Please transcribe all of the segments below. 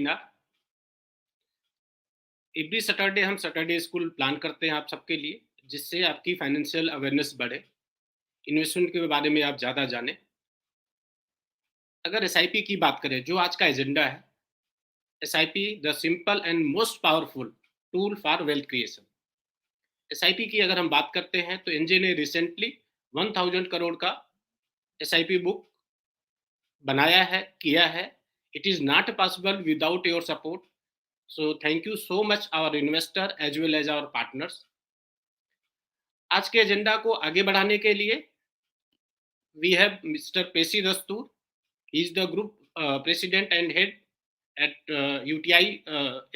Webinar. Every Saturday हम Saturday school plan करते हैं आप सबके लिए, जिससे आपकी फाइनेंशियल अवेयरनेस बढ़े, इन्वेस्टमेंट के बारे में आप ज़्यादा जानें। अगर एसआईपी की बात करें, जो आज का एजेंडा है, SIP the simple and most powerful tool for wealth creation. SIP की अगर हम बात करते हैं तो एनजे ने रिसेंटली 1000 करोड़ का एसआईपी बुक बनाया है, किया है। It is not possible without your support, so thank you so much our investor as well as our partners. आज के एजेंडा को आगे बढ़ाने के लिए वी हैव मिस्टर पेशी दस्तूर। He is the group president and head at UTI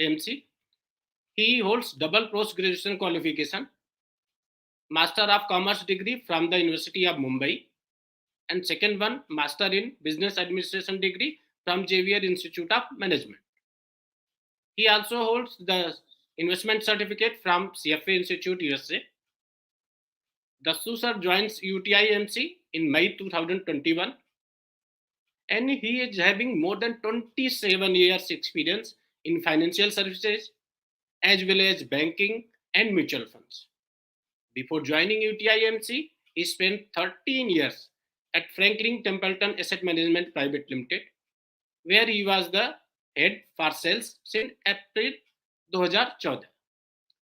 AMC. He holds double post graduation qualification, Master of Commerce degree from the University of Mumbai, and second one Master in Business Administration degree from Xavier Institute of Management. He also holds the investment certificate from CFA Institute USA. Dastu sir joins UTI AMC in May 2021, and he is having more than 27 years experience in financial services as well as banking and mutual funds. Before joining UTIMC, he spent 13 years at Franklin Templeton Asset Management Private Limited, where he was the head for sales since April 2014.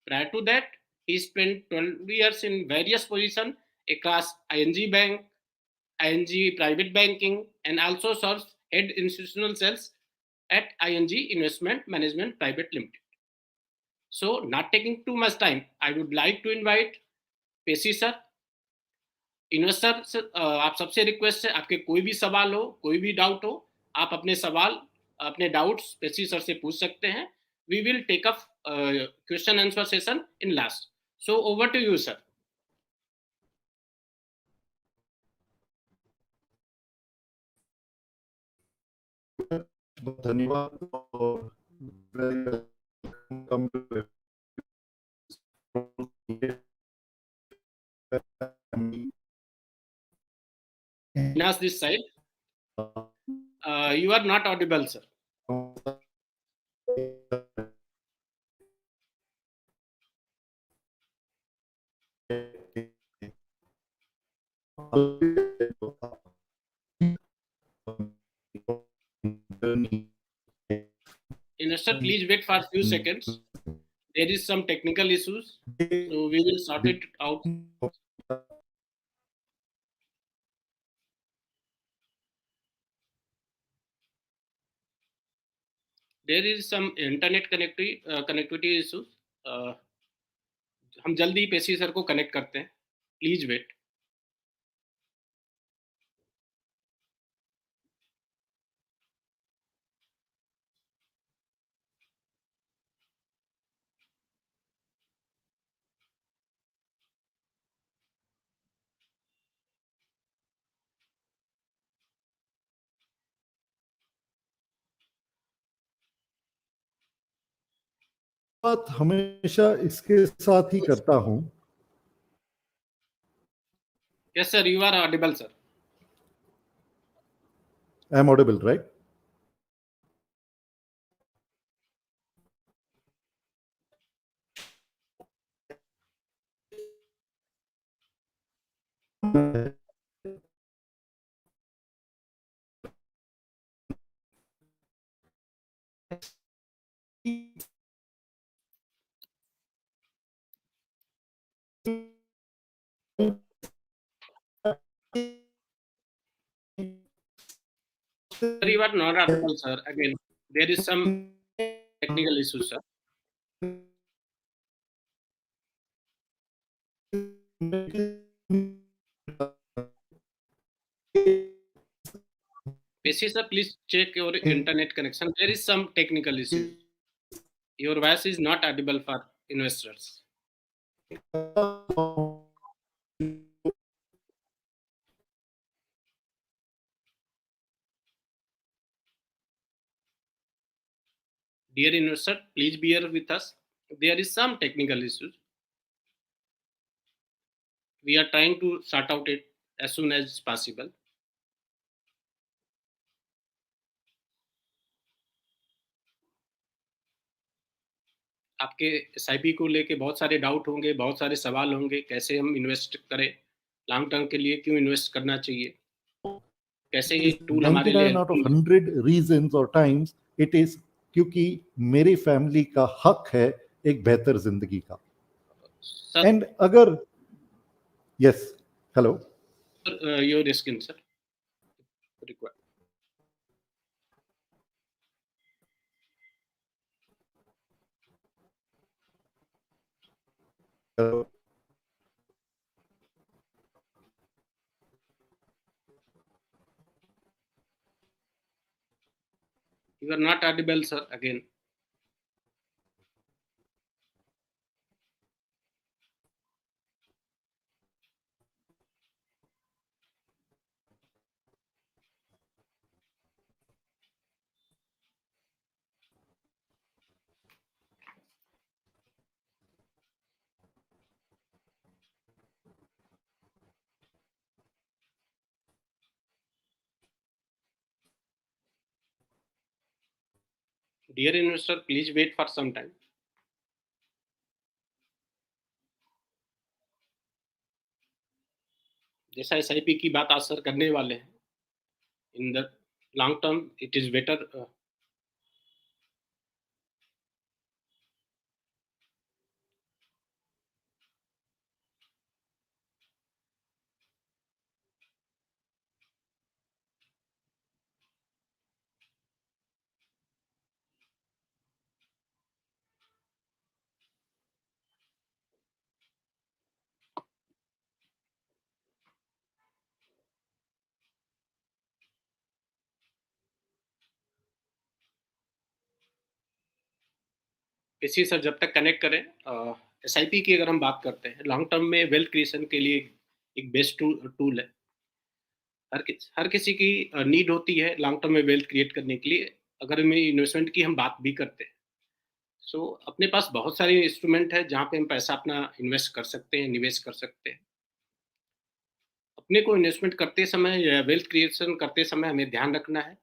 Prior to that, he spent 12 years in various positions across ING Bank, ING Private Banking, and also serves head institutional sales at ING Investment Management Private Limited. So, not taking too much time, I would like to invite पेशी sir. Investor से आप सबसे request है, आपके कोई भी सवाल हो, कोई भी डाउट हो, आप अपने सवाल, अपने डाउट्स पेशी सर से पूछ सकते हैं। We will take up question answer session in last. So over to you sir. धन्यवाद। और Nas this side. You are not audible, sir. Investor, please wait for a few seconds. There is some technical issues, so we will sort it out. There is some internet connectivity issues. हम जल्दी पेशी sir को connect करते हैं, please wait. बात हमेशा इसके साथ ही करता हूं। Yes sir, you are audible sir. I am audible, right? Sir, you are not audible sir. Again, there is some technical issues sir. Peshi sir, please check your internet connection. There is some technical issues. Your voice is not audible for investors. Dear investor, please bear with us. There is some technical issues. We are trying to sort out it as soon as possible. आपके SIP को लेके बहुत सारे doubt होंगे, बहुत सारे सवाल होंगे, कैसे हम इन्वेस्ट करें, लॉन्ग टर्म के लिए क्यों इन्वेस्ट करना चाहिए, कैसे ये टूल हमारे लिए 99 out of हेल्पफुल है। 100 reasons or times it is क्योंकि मेरी फैमिली का हक है एक बेहतर जिंदगी का। सर, एंड अगर yes hello your skin sir required. You are not audible, sir, again. Dear investor, please wait for some time. जैसा एसआईपी की बात आज सर करने वाले हैं, in the long term it is better. इसी सर जब तक कनेक्ट करें, एसआईपी की अगर हम बात करते हैं लॉन्ग टर्म में वेल्थ क्रिएशन के लिए एक बेस्ट टूल है। हर किसी की नीड होती है लॉन्ग टर्म में वेल्थ क्रिएट करने के लिए। अगर हम इन्वेस्टमेंट की हम बात भी करते हैं, सो अपने पास बहुत सारे इंस्ट्रूमेंट है जहाँ पे हम पैसा अपना इन्वेस्ट कर सकते हैं, निवेश कर सकते हैं। अपने को इन्वेस्टमेंट करते समय या वेल्थ क्रिएशन करते समय हमें ध्यान रखना है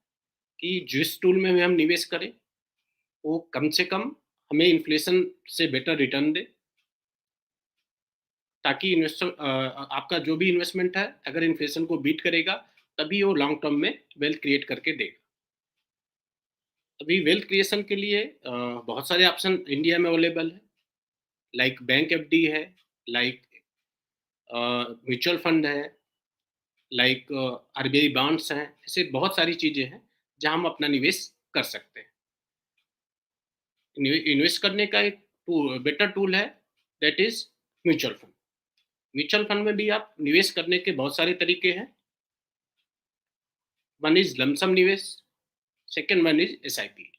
कि जिस टूल में भी हम निवेश करें, वो कम से कम हमें इन्फ्लेशन से बेटर रिटर्न दे, ताकि आपका जो भी इन्वेस्टमेंट है अगर इन्फ्लेशन को बीट करेगा तभी वो लॉन्ग टर्म में वेल्थ क्रिएट करके देगा। अभी वेल्थ क्रिएशन के लिए बहुत सारे ऑप्शन इंडिया में अवेलेबल है, लाइक बैंक एफडी है, लाइक म्यूचुअल फंड है, लाइक आरबीआई बॉन्ड्स हैं। ऐसे बहुत सारी चीज़ें हैं जहाँ हम अपना निवेश कर सकते हैं। इन्वेस्ट करने का एक बेटर टूल है, that is mutual fund. Mutual fund में भी आप निवेश करने के बहुत सारे तरीके हैं। वन इज लमसम निवेश, second one is SIP.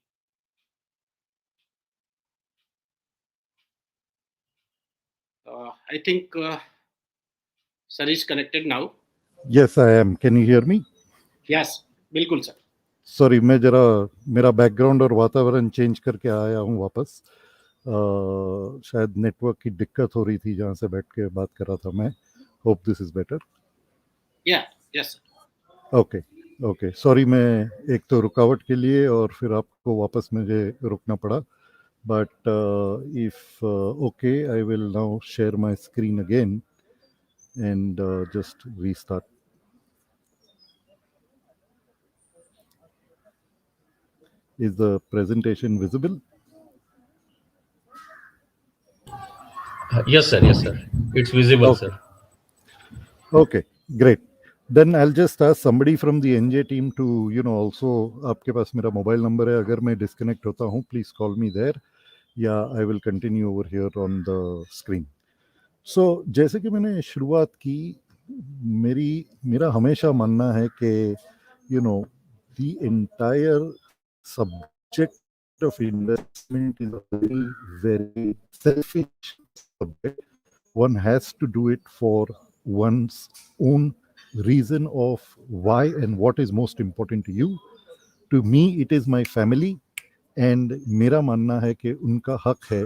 I think sir is connected now. Yes I am, can you hear me? Yes, बिल्कुल सर। सॉरी, मैं जरा मेरा बैकग्राउंड और वातावरण चेंज करके आया हूँ वापस। शायद नेटवर्क की दिक्कत हो रही थी जहाँ से बैठ के बात कर रहा था मैं। Hope this is better. या यस ओके ओके, सॉरी, मैं एक तो रुकावट के लिए और फिर आपको वापस मुझे रुकना पड़ा। But if okay, I will now share my screen again and just restart. Is the presentation visible? Yes, sir. Yes, sir. It's visible, Okay. sir. Okay, great. Then I'll just ask somebody from the NJ team to, also आपके पास मेरा mobile number है, अगर मैं disconnect होता हूँ please call me there, या I will continue over here on the screen. So जैसे कि मैंने शुरुआत की, मेरा हमेशा मानना है कि the entire subject of investment is a very, very selfish subject. One has to do it for one's own reason of why and what is most important to you. To me, it is my family, and मेरा मानना है कि उनका हक है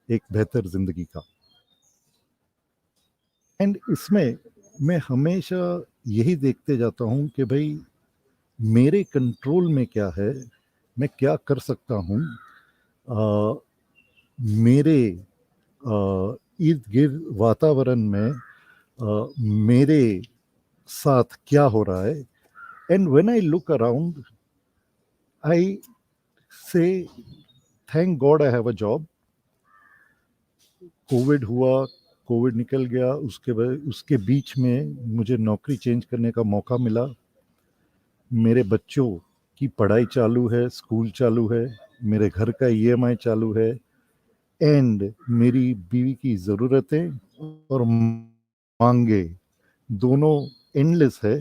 एक बेहतर जिंदगी का। एंड इसमें मैं हमेशा यही देखते जाता हूँ कि भाई मेरे कंट्रोल में क्या है, मैं क्या कर सकता हूँ मेरे इर्द गिर्द वातावरण में मेरे साथ क्या हो रहा है. And when I look around I say thank God I have a job. Covid हुआ, कोविड निकल गया, उसके बीच में मुझे नौकरी चेंज करने का मौका मिला. मेरे बच्चों की पढ़ाई चालू है, स्कूल चालू है, मेरे घर का ईएमआई चालू है, एंड मेरी बीवी की ज़रूरतें और मांगे दोनों एंडलेस है,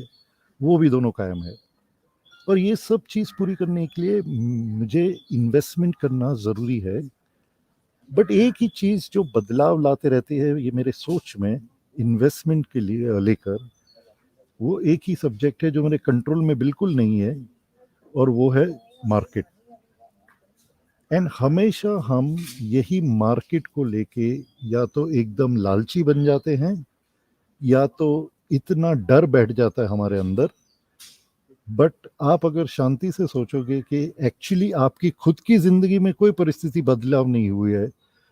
वो भी दोनों कायम है. और ये सब चीज़ पूरी करने के लिए मुझे इन्वेस्टमेंट करना ज़रूरी है. बट एक ही चीज़ जो बदलाव लाते रहती है ये मेरे सोच में इन्वेस्टमेंट के लिए लेकर, वो एक ही सब्जेक्ट है जो मेरे कंट्रोल में बिल्कुल नहीं है, और वो है मार्केट. एंड हमेशा हम यही मार्केट को लेके या तो एकदम लालची बन जाते हैं, या तो इतना डर बैठ जाता है हमारे अंदर. बट आप अगर शांति से सोचोगे कि एक्चुअली आपकी खुद की जिंदगी में कोई परिस्थिति बदलाव नहीं हुई है,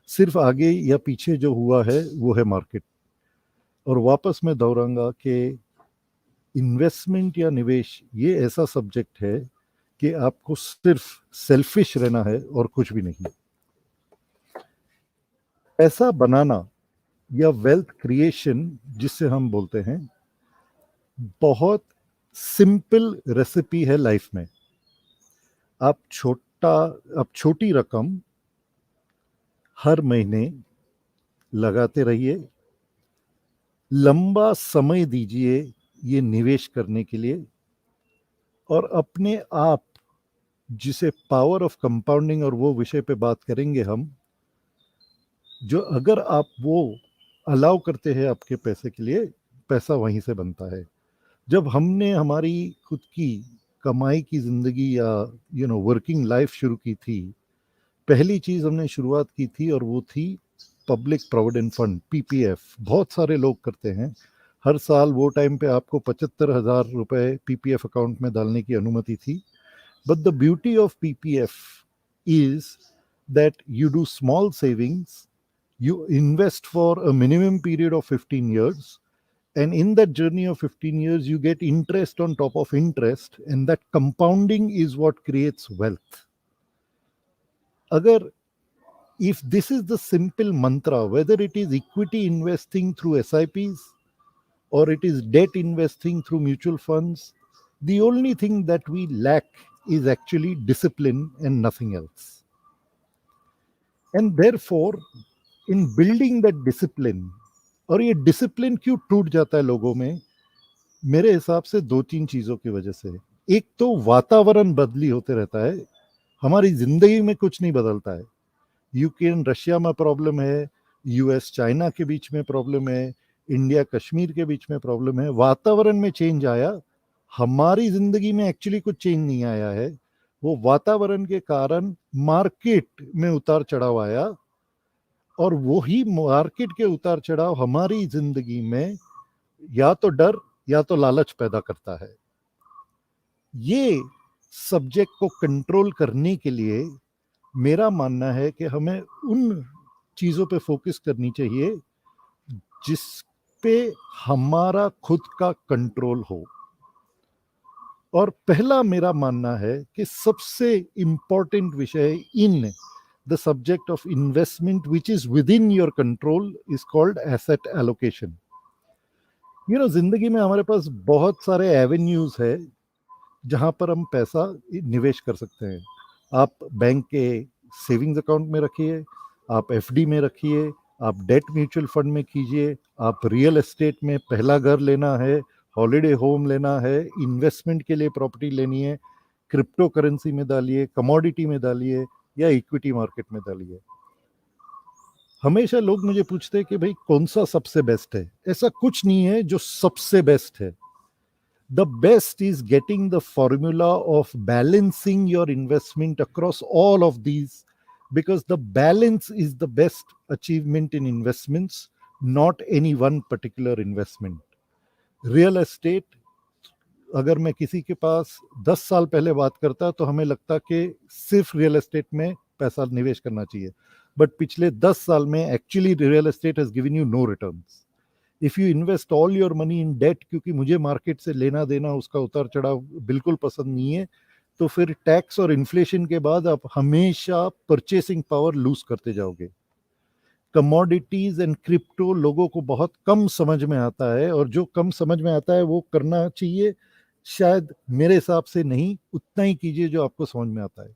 सिर्फ आगे या पीछे जो हुआ है वो है मार्केट. और वापस मैं दोहराऊंगा कि इन्वेस्टमेंट या निवेश ये ऐसा सब्जेक्ट है कि आपको सिर्फ सेल्फिश रहना है और कुछ भी नहीं. पैसा बनाना या वेल्थ क्रिएशन जिससे हम बोलते हैं, बहुत सिंपल रेसिपी है लाइफ में. आप छोटी रकम हर महीने लगाते रहिए, लंबा समय दीजिए ये निवेश करने के लिए, और अपने आप, जिसे पावर ऑफ कंपाउंडिंग और वो विषय पे बात करेंगे हम, जो अगर आप वो अलाउ करते हैं आपके पैसे के लिए, पैसा वहीं से बनता है. जब हमने हमारी खुद की कमाई की ज़िंदगी या वर्किंग लाइफ शुरू की थी, पहली चीज़ हमने शुरुआत की थी और वो थी पब्लिक प्रोविडेंट फंड, पीपीएफ. बहुत सारे लोग करते हैं. हर साल वो टाइम पे आपको 75,000 रुपए पीपीएफ अकाउंट में डालने की अनुमति थी. But the beauty of PPF is that you do small savings, you invest for a minimum period of 15 years, and in that journey of 15 years you get interest on top of interest, and that compounding is what creates wealth. Agar if this is the simple mantra, whether it is equity investing through SIPs or it is debt investing through mutual funds, the only thing that we lack is actually discipline and nothing else. And therefore in building that discipline, और ये discipline क्यों टूट जाता है लोगों में, मेरे हिसाब से दो तीन चीज़ों की वजह से. एक तो वातावरण बदली होते रहता है, हमारी जिंदगी में कुछ नहीं बदलता है. यूक्रेन रशिया में प्रॉब्लम है, यूएस चाइना के बीच में प्रॉब्लम है, इंडिया कश्मीर के बीच में प्रॉब्लम है. वातावरण में चेंज आया, हमारी जिंदगी में एक्चुअली कुछ चेंज नहीं आया है. वो वातावरण के कारण मार्केट में उतार चढ़ाव आया, और वही मार्केट के उतार चढ़ाव हमारी जिंदगी में या तो डर या तो लालच पैदा करता है. ये सब्जेक्ट को कंट्रोल करने के लिए मेरा मानना है कि हमें उन चीज़ों पे फोकस करनी चाहिए जिस पे हमारा खुद का कंट्रोल हो. और पहला मेरा मानना है कि सबसे इंपॉर्टेंट विषय इन the subject of investment which is within your control is called asset allocation. जिंदगी में हमारे पास बहुत सारे एवेन्यूज है जहां पर हम पैसा निवेश कर सकते हैं. आप बैंक के सेविंग्स अकाउंट में रखिए, आप एफडी में रखिए, आप डेट म्यूचुअल फंड में कीजिए, आप रियल एस्टेट में पहला घर लेना है, हॉलिडे होम लेना है, इन्वेस्टमेंट के लिए प्रॉपर्टी लेनी है, क्रिप्टो करेंसी में डालिए, कमोडिटी में डालिए, या इक्विटी मार्केट में डालिए. हमेशा लोग मुझे पूछते हैं कि भाई कौन सा सबसे बेस्ट है. ऐसा कुछ नहीं है जो सबसे बेस्ट है. The best is getting the formula of balancing your investment across all of these, because the balance is the best achievement in investments, not any one particular investment. Real estate, अगर मैं किसी के पास 10 साल पहले बात करता तो हमें लगता कि सिर्फ रियल एस्टेट में पैसा निवेश करना चाहिए. बट पिछले 10 साल में actually real estate has given you no returns. If you invest all your money in debt, क्योंकि मुझे मार्केट से लेना देना उसका उतार चढ़ाव बिल्कुल पसंद नहीं है, तो फिर टैक्स और इन्फ्लेशन के बाद आप हमेशा परचेसिंग पावर लूज करते जाओगे. कमोडिटीज एंड क्रिप्टो लोगों को बहुत कम समझ में आता है, और जो कम समझ में आता है वो करना चाहिए, शायद मेरे हिसाब से नहीं, उतना ही कीजिए जो आपको समझ में आता है.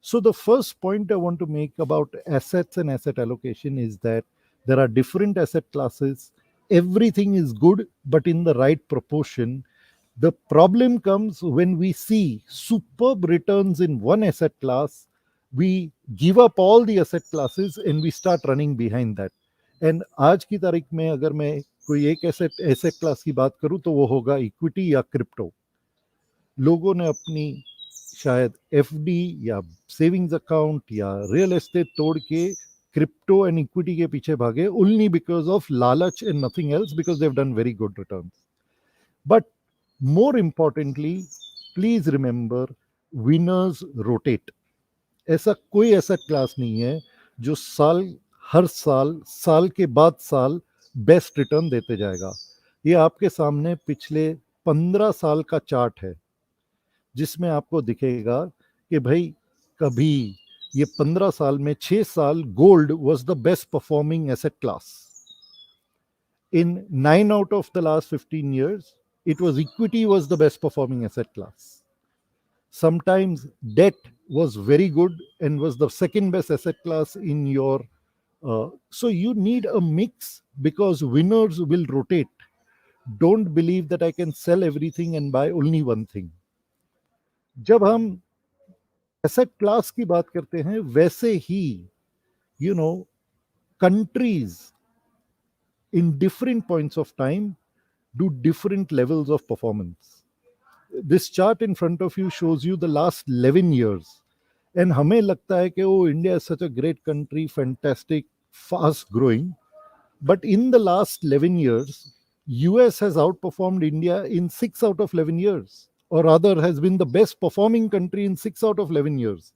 So the first point I want to make about assets and asset allocation is that there are different asset classes. Everything is good, but in the right proportion. The problem comes when we see superb returns in one asset class, we give up all the asset classes and we start running behind that. And आज की तारीख में अगर मैं कोई एक asset class की बात करूं तो वो होगा इक्विटी या क्रिप्टो. लोगों ने अपनी शायद एफडी या सेविंग्स अकाउंट या रियल एस्टेट तोड़ के क्रिप्टो एंड इक्विटी के पीछे भागे, ओनली बिकॉज ऑफ लालच and nothing else, because they have done very good returns. But more importantly, please remember, winners rotate. ऐसा कोई एसेट क्लास नहीं है जो हर साल के बाद साल बेस्ट रिटर्न देते जाएगा. ये आपके सामने पिछले 15 साल का चार्ट है, जिसमें आपको दिखेगा कि भाई कभी ये 15 साल में 6 साल gold was the best performing asset class. In 9 out of the last 15 years, it was equity was the best performing asset class. Sometimes debt was very good and was the second best asset class in your. So you need a mix, because winners will rotate. Don't believe that I can sell everything and buy only one thing. जब हम asset class की बात करते हैं, वैसे ही countries in different points of time do different levels of performance. This chart in front of you shows you the last 11 years. And हमें लगता है कि India is such a great country, fantastic, fast growing. But in the last 11 years, US has outperformed India in 6 out of 11 years. Or rather has been the best performing country in 6 out of 11 years.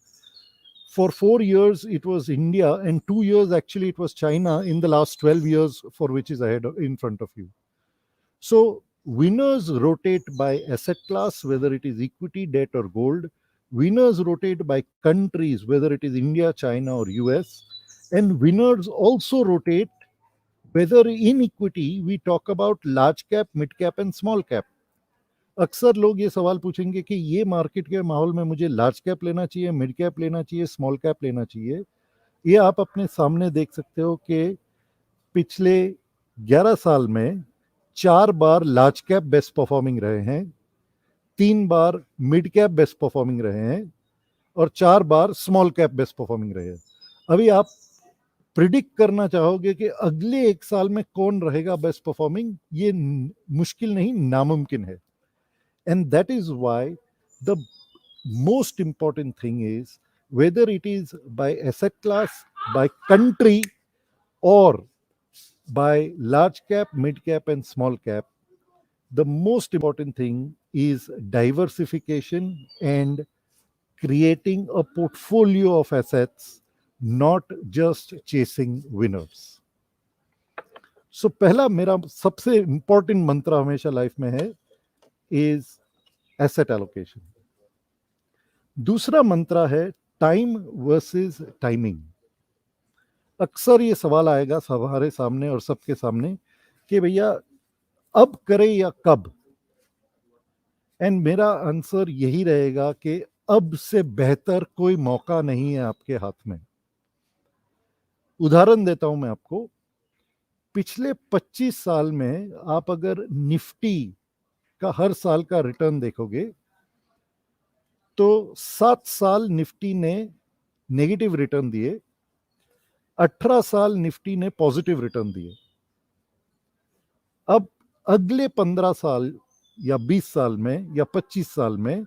For 4 years, it was India, and 2 years, actually, it was China in the last 12 years, for which is ahead in front of you. So, winners rotate by asset class, whether it is equity, debt, or gold. Winners rotate by countries, whether it is India, China, or US. And winners also rotate, whether in equity, we talk about large cap, mid cap, and small cap. अक्सर लोग ये सवाल पूछेंगे कि ये market के माहौल में मुझे लार्ज कैप लेना चाहिए, मिड कैप लेना चाहिए, स्मॉल कैप लेना चाहिए. ये आप अपने सामने देख सकते हो कि पिछले 11 साल में 4 बार लार्ज कैप बेस्ट परफॉर्मिंग रहे हैं, 3 बार मिड कैप बेस्ट परफॉर्मिंग रहे हैं, और 4 बार स्मॉल कैप बेस्ट परफॉर्मिंग रहे हैं. अभी आप प्रिडिक्ट करना चाहोगे कि अगले 1 साल में कौन रहेगा बेस्ट परफॉर्मिंग, ये मुश्किल नहीं, नामुमकिन है. And that is why the most important thing is, whether it is by asset class, by country, or by large cap, mid cap, and small cap, the most important thing is diversification and creating a portfolio of assets, not just chasing winners. So पहला मेरा सबसे important मंत्र हमेशा life में है is asset allocation. दूसरा मंत्र है टाइम वर्सेस टाइमिंग. अक्सर ये सवाल आएगा हमारे सामने और सबके सामने कि भैया अब करें या कब. एंड मेरा आंसर यही रहेगा कि अब से बेहतर कोई मौका नहीं है आपके हाथ में. उदाहरण देता हूं मैं आपको. पिछले 25 साल में आप अगर निफ्टी का हर साल का रिटर्न देखोगे तो 7 साल निफ्टी ने नेगेटिव रिटर्न दिए, 18 साल निफ्टी ने पॉजिटिव रिटर्न दिए. अब अगले 15 साल या 20 साल में या 25 साल में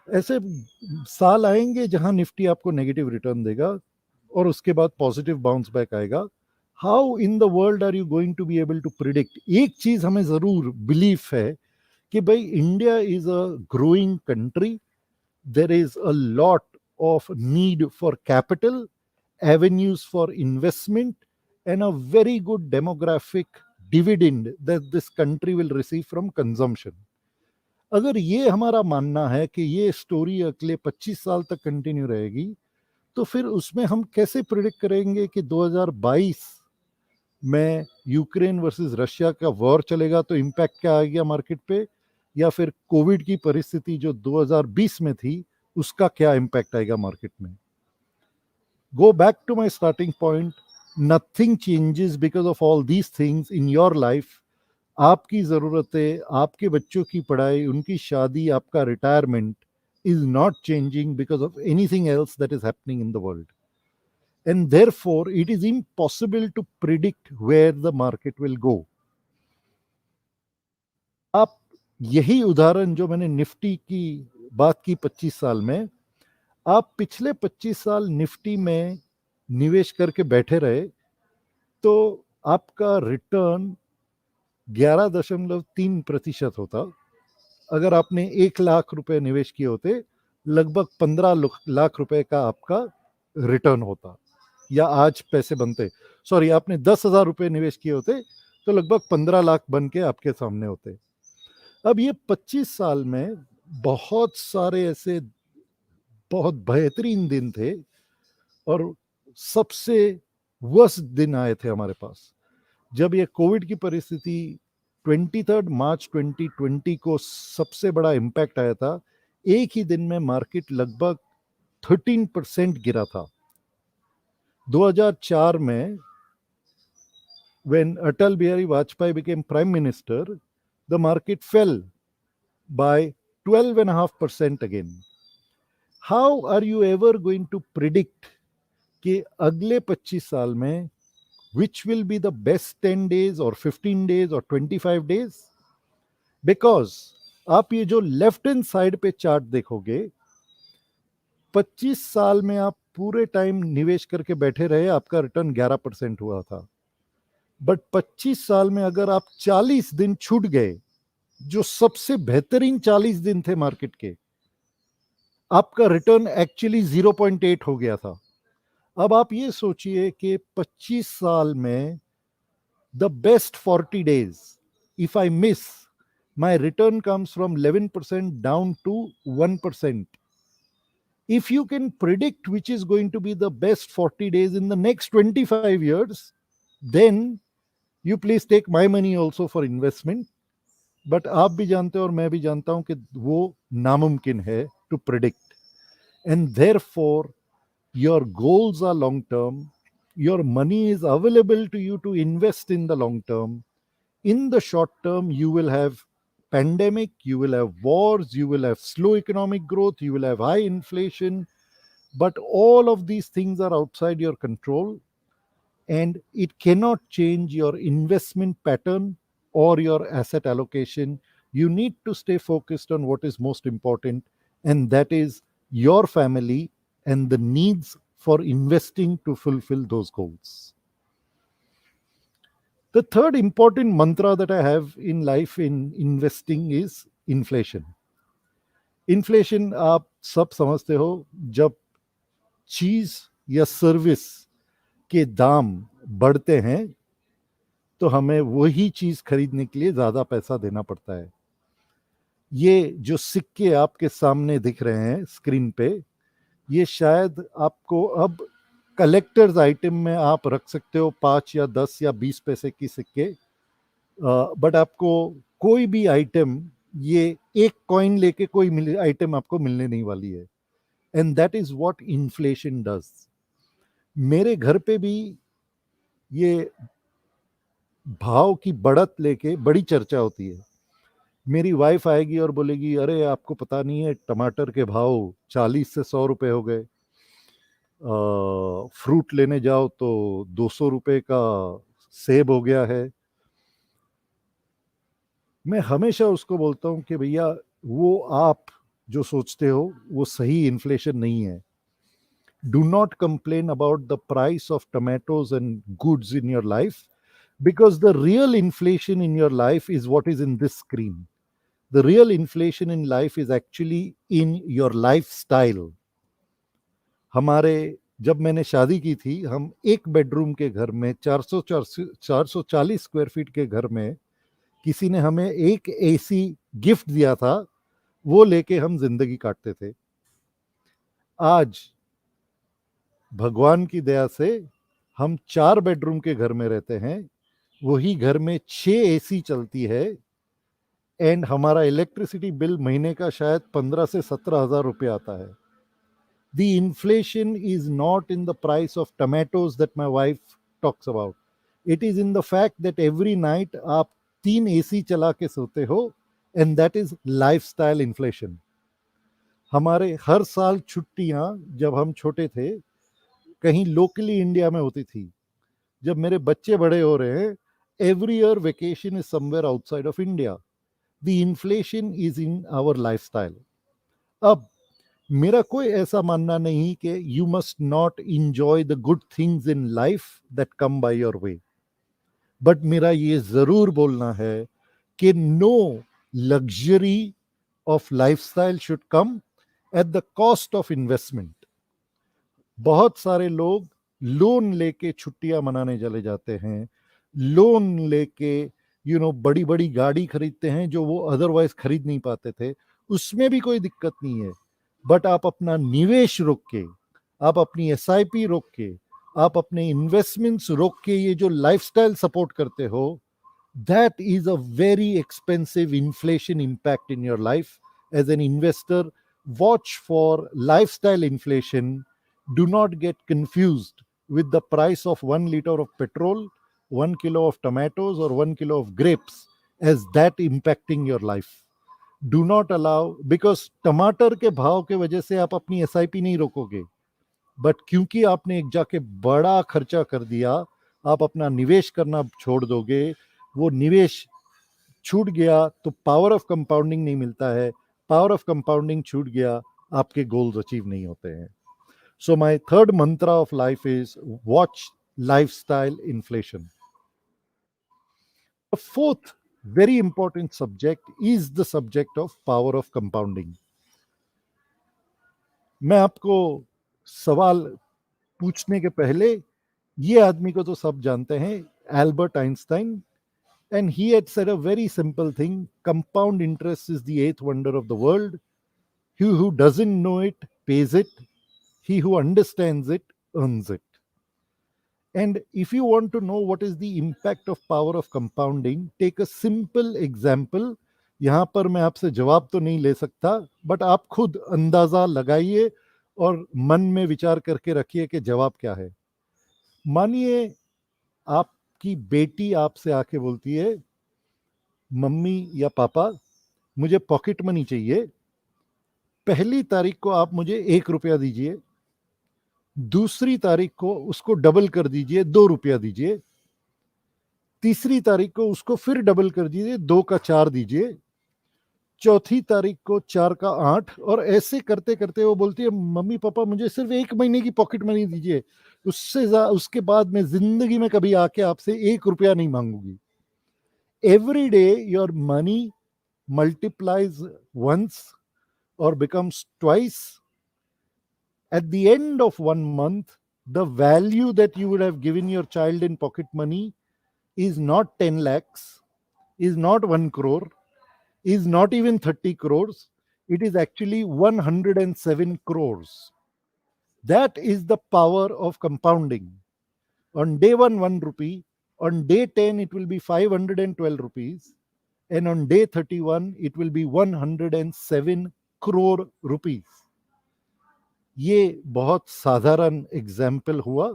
ऐसे साल आएंगे जहां निफ्टी आपको नेगेटिव रिटर्न देगा और उसके बाद पॉजिटिव बाउंस बैक आएगा. How in the world are you going to be able to predict? एक चीज हमें जरूर बिलीफ है कि भाई India is a growing country, there is a lot of need for capital, avenues for investment and a very good demographic dividend that this country will receive from consumption. अगर ये हमारा मानना है कि ये स्टोरी अगले 25 साल तक कंटिन्यू रहेगी, तो फिर उसमें हम कैसे प्रिडिक्ट करेंगे कि 2022 में यूक्रेन वर्सेस रशिया का वॉर चलेगा तो इम्पैक्ट क्या आएगा मार्केट पे, या फिर कोविड की परिस्थिति जो 2020 में थी उसका क्या इम्पैक्ट आएगा मार्केट में. Go back to my starting point. Nothing changes because of all these things in your life. आपकी ज़रूरतें, आपके बच्चों की पढ़ाई, उनकी शादी, आपका retirement is not changing because of anything else that is happening in the world. And therefore, it is impossible to predict where the market will go. आप यही उदाहरण जो मैंने निफ्टी की बात की 25 साल में, आप पिछले 25 साल निफ्टी में निवेश करके बैठे रहे तो आपका रिटर्न 11.3% होता. अगर आपने 1 लाख रुपए निवेश किए होते, लगभग 15 लाख रुपए का आपका रिटर्न होता, या आज पैसे बनते. सॉरी, आपने 10,000 रुपए निवेश किए होते तो लगभग 15 लाख बन के आपके सामने होते. अब ये 25 साल में बहुत सारे ऐसे बहुत बेहतरीन दिन थे और सबसे वर्स्ट दिन आए थे हमारे पास. जब ये कोविड की परिस्थिति 23 मार्च 2020 को सबसे बड़ा इम्पैक्ट आया था, एक ही दिन में मार्केट लगभग 13% गिरा था. 2004 में when Atal Bihari Vajpayee became prime minister, the market fell by 12.5% again. How are you ever going to predict कि अगले 25 साल में which will be the best 10 days or 15 days or 25 days? Because आप ये जो लेफ्ट हैंड साइड पे chart देखोगे, 25 साल में आप पूरे टाइम निवेश करके बैठे रहे, आपका रिटर्न 11% हुआ था. बट 25 साल में अगर आप 40 दिन छूट गए, जो सबसे बेहतरीन 40 दिन थे मार्केट के, आपका रिटर्न एक्चुअली 0.8 हो गया था. अब आप ये सोचिए कि 25 साल में the best 40 days, if I miss, my return comes from 11% down to 1%. If you can predict which is going to be the best 40 days in the next 25 years, then you please take my money also for investment. But आप भी जानते हो और मैं भी जानता हूं कि वो नामुमकिन है to predict. And therefore, your goals are long term. Your money is available to you to invest in the long term. In the short term, you will have pandemic, you will have wars, you will have slow economic growth, you will have high inflation. But all of these things are outside your control, and it cannot change your investment pattern or your asset allocation. You need to stay focused on what is most important, and that is your family and the needs for investing to fulfill those goals. The third important mantra that I have in life in investing is inflation. Inflation आप सब समझते हो, जब चीज या service के दाम बढ़ते हैं तो हमें वही चीज खरीदने के लिए ज्यादा पैसा देना पड़ता है. ये जो सिक्के आपके सामने दिख रहे हैं स्क्रीन पे, ये शायद आपको अब कलेक्टर्स आइटम में आप रख सकते हो 5 या 10 या 20 पैसे की सिक्के, बट आपको कोई भी आइटम, ये एक कॉइन लेके कोई आइटम आपको मिलने नहीं वाली है. And that is what inflation does. मेरे घर पे भी ये भाव की बढ़त लेके बड़ी चर्चा होती है. मेरी वाइफ आएगी और बोलेगी, अरे आपको पता नहीं है टमाटर के भाव 40 से 100 रुपए हो गए, फ्रूट लेने जाओ तो 200 रुपए का सेब हो गया है. मैं हमेशा उसको बोलता हूं कि भैया, वो आप जो सोचते हो वो सही इन्फ्लेशन नहीं है. Do not complain about the price of tomatoes and goods in your life, because the real inflation in your life is what is in this screen. The real inflation in life is actually in your lifestyle. हमारे जब मैंने शादी की थी, हम एक bedroom के घर में 440 स्क्वायर फीट के घर में किसी ने हमें एक एसी गिफ्ट दिया था, वो लेके हम जिंदगी काटते थे। आज भगवान की दया से हम 4 बेडरूम के घर में रहते हैं, वही घर में 6 एसी चलती है, एंड हमारा इलेक्ट्रिसिटी बिल महीने का शायद 15 से 17 हजार रुपये आता है। The inflation is not in the price of tomatoes that my wife talks about. It is in the fact that every night आप 3 एसी चला के सोते हो, and that is lifestyle inflation. हमारे हर साल छुट्टियां जब हम छोटे थे कहीं लोकली इंडिया में होती थी। जब मेरे बच्चे बड़े हो रहे हैं, every year vacation is somewhere outside of India. The inflation is in our lifestyle. अब मेरा कोई ऐसा मानना नहीं कि you must not enjoy the good things in life that come by your way, but मेरा ये जरूर बोलना है कि no luxury of lifestyle should come at the cost of investment. बहुत सारे लोग लोन लेके छुट्टियां मनाने चले जाते हैं, लोन लेके बड़ी बड़ी गाड़ी खरीदते हैं जो वो अदरवाइज खरीद नहीं पाते थे। उसमें भी कोई दिक्कत नहीं है, बट आप अपना निवेश रोक के, आप अपनी एसआईपी रोक के, आप अपने इन्वेस्टमेंट्स रोक के ये जो लाइफस्टाइल सपोर्ट करते हो, that is a very expensive inflation impact in your life. As an investor, watch for lifestyle inflation. Do not get confused with the price of 1 liter of petrol, 1 kilo of tomatoes, or 1 kilo of grapes as that impacting your life. Do not allow, because टमाटर के भाव के वजह से आप अपनी SIP नहीं रोकोगे, but क्योंकि आपने एक जाके बड़ा खर्चा कर दिया, आप अपना निवेश करना छोड़ दोगे। वो निवेश छूट गया तो पावर ऑफ कंपाउंडिंग नहीं मिलता है, पावर ऑफ कंपाउंडिंग छूट गया, आपके गोल्स अचीव नहीं होते हैं। So my third mantra of life is watch lifestyle inflation. The fourth very important subject is the subject of power of compounding. मैं आपको सवाल पूछने के पहले, ये आदमी को तो सब जानते हैं, Albert Einstein, and he had said a very simple thing: compound interest is the eighth wonder of the world. He who doesn't know it pays it. He who understands it earns it. And if you want to know what is the impact of power of compounding, take a simple example. यहाँ पर मैं आपसे जवाब तो नहीं ले सकता, but आप खुद अंदाजा लगाइए और मन में विचार करके रखिए कि जवाब क्या है। मानिए आपकी बेटी आपसे आके बोलती है, मम्मी या पापा मुझे पॉकेट मनी चाहिए, 1 तारीख को आप मुझे 1 रुपया दीजिए, 2 तारीख को उसको डबल कर दीजिए, 2 रुपया दीजिए, 3 तारीख को उसको फिर डबल कर दीजिए, 2 का 4 दीजिए, 4 तारीख को 4 का 8, और ऐसे करते करते वो बोलती है, मम्मी पापा मुझे सिर्फ 1 महीने की पॉकेट मनी दीजिए, उसके बाद मैं जिंदगी में कभी आके आपसे 1 रुपया नहीं मांगूंगी। Every day your money multiplies once or becomes twice. At the end of 1 month, the value that you would have given your child in pocket money is not 10 lakhs, is not 1 crore, is not even 30 crores. It is actually 107 crores. That is the power of compounding. On day 1, 1 rupee. On day 10, it will be 512 rupees. And on day 31, it will be 107 crore rupees. ये बहुत साधारण example हुआ,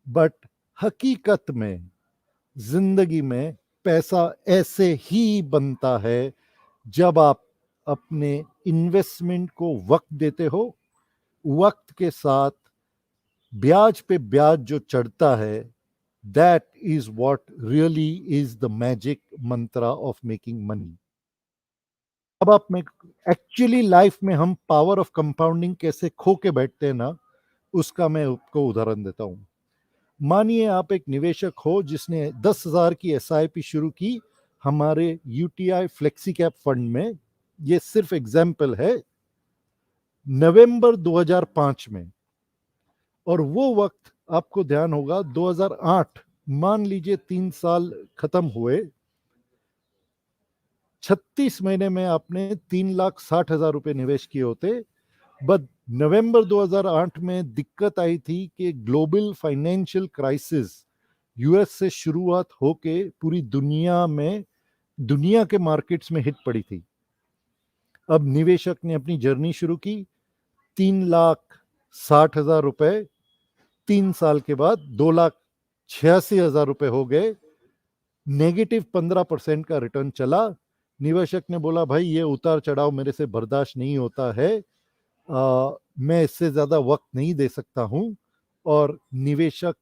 but हकीकत में जिंदगी में पैसा ऐसे ही बनता है जब आप अपने इन्वेस्टमेंट को वक्त देते हो। वक्त के साथ ब्याज पे ब्याज जो चढ़ता है, that is what really is the magic Mantra of making money. अब आप में एक्चुअली लाइफ में हम पावर ऑफ कंपाउंडिंग कैसे खो के बैठते हैं ना, उसका मैं आपको उदाहरण देता हूं। मानिए आप एक निवेशक हो जिसने 10,000 की एसआईपी शुरू की हमारे यूटीआई फ्लेक्सी कैप फंड में। ये सिर्फ एग्जाम्पल है। नवंबर 2005 में, और वो वक्त आपको ध्यान होगा 2008, मान लीजिए 3 साल खत्म हुए, 36 महीने में आपने 3,60,000 रुपए निवेश किए होते। बट नवंबर 2008 में दिक्कत आई थी कि ग्लोबल फाइनेंशियल क्राइसिस यूएस से शुरुआत होके पूरी दुनिया के मार्केट्स में हिट पड़ी थी। अब निवेशक ने अपनी जर्नी शुरू की, 3,60,000 रुपए 3 साल के बाद 2,86,000 रुपए हो गए, नेगेटिव 15% का रिटर्न चला। निवेशक ने बोला भाई ये उतार चढ़ाव मेरे से बर्दाश्त नहीं होता है, मैं इससे ज्यादा वक्त नहीं दे सकता हूं, और निवेशक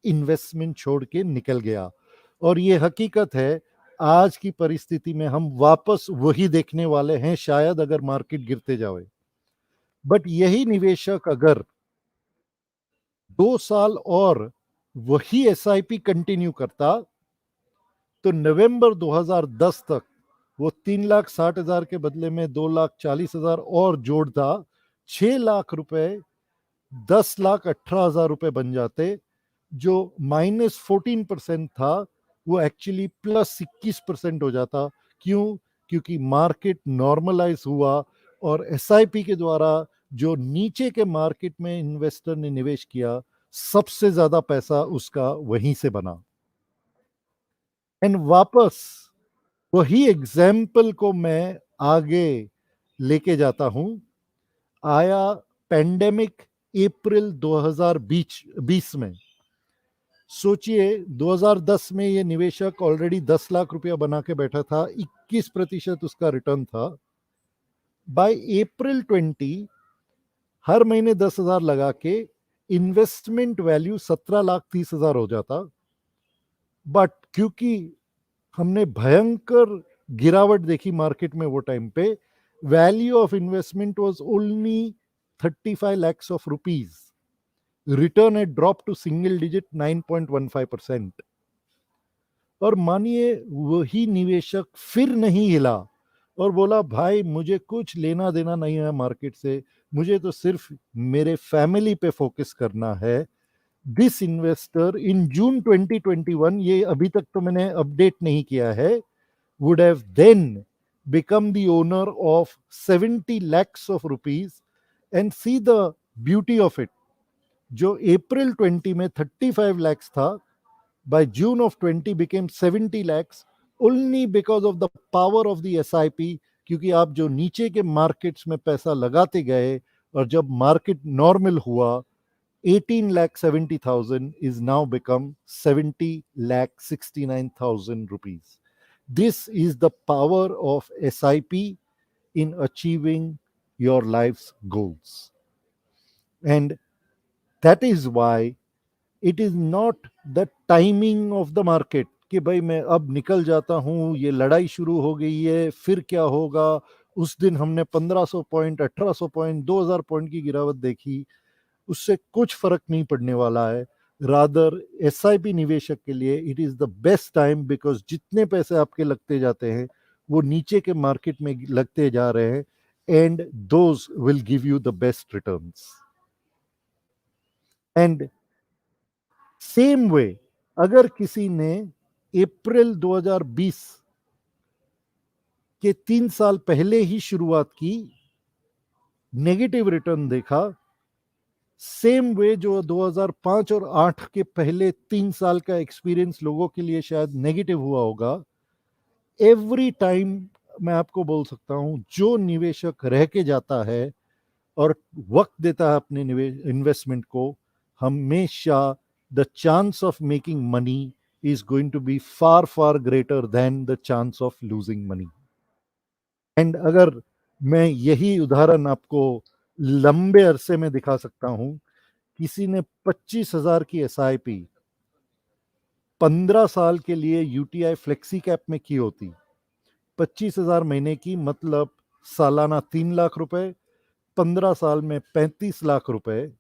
इन्वेस्टमेंट छोड़ के निकल गया। और ये हकीकत है, आज की परिस्थिति में हम वापस वही देखने वाले हैं शायद, अगर मार्केट गिरते जाए। बट यही निवेशक अगर 2 साल और वही एसआईपी कंटिन्यू करता तो नवंबर 2010 तक वो 3,60,000 के बदले में 2,40,000 और जोड़ता, 6 लाख रुपए 10,18,000 रुपए बन जाते। जो -14% था वो एक्चुअली +21% हो जाता। क्यों? क्योंकि मार्केट नॉर्मलाइज हुआ और एसआईपी के द्वारा जो नीचे के मार्केट में इन्वेस्टर ने निवेश किया, सबसे ज्यादा पैसा उसका वहीं से बना। एंड वापस वही एग्जाम्पल को मैं आगे लेके जाता हूं। आया पेंडेमिक अप्रैल 2020 में। सोचिए 2010 में ये निवेशक ऑलरेडी 10 लाख रुपया बना के बैठा था, 21% उसका रिटर्न था। बाय अप्रैल 20 हर महीने 10,000 लगा के इन्वेस्टमेंट वैल्यू 17,30,000 हो जाता। बट क्योंकि हमने भयंकर गिरावट देखी मार्केट में वो टाइम पे, value of investment was only 35 lakhs of rupees. Return had dropped to single digit 9.15%। और मानिए वही निवेशक फिर नहीं हिला और बोला भाई मुझे कुछ लेना देना नहीं है मार्केट से, मुझे तो सिर्फ मेरे फैमिली पे फोकस करना है। दिस इन्वेस्टर इन जून 2021, ये अभी तक तो मैंने अपडेट नहीं किया है, would have then become the owner of 70 lakhs of rupees। and see the beauty of it, जो अप्रैल 20 में 35 lakhs था, by June of 20 became 70 lakhs only because of the power of the SIP। क्योंकि आप जो नीचे के मार्केट्स में पैसा लगाते गए और जब मार्केट नॉर्मल हुआ, 18,70,000 is now become 70,69,000 rupees। This is the power of SIP in achieving your life's goals। And that is why it is not the timing of the market कि भाई मैं अब निकल जाता हूं, ये लड़ाई शुरू हो गई है, फिर क्या होगा। उस दिन हमने 1500 पॉइंट, 1800 पॉइंट, 2000 पॉइंट की गिरावट देखी, उससे कुछ फर्क नहीं पड़ने वाला है। रादर एसआईपी निवेशक के लिए it is the best time, because जितने पैसे आपके लगते जाते हैं वो नीचे के मार्केट में लगते जा रहे हैं, and those will give you the best returns. And same way, अगर किसी ने अप्रैल 2020 के 3 साल पहले ही शुरुआत की, नेगेटिव रिटर्न देखा, सेम वे जो 2005 और 8 के पहले 3 साल का एक्सपीरियंस लोगों के लिए शायद नेगेटिव हुआ होगा, एवरी टाइम मैं आपको बोल सकता हूं, जो निवेशक रह के जाता है और वक्त देता है अपने इन्वेस्टमेंट को, हमेशा the chance of making money is going to be far far greater than the chance of losing money. And अगर मैं यही उदाहरण आपको लंबे अरसे में दिखा सकता हूं, किसी ने 25,000 की एसआईपी 15 साल के लिए यूटीआई फ्लेक्सी कैप में की होती, 25,000 महीने की, मतलब सालाना 3 लाख रुपए, 15 साल में 35 लाख रुपए,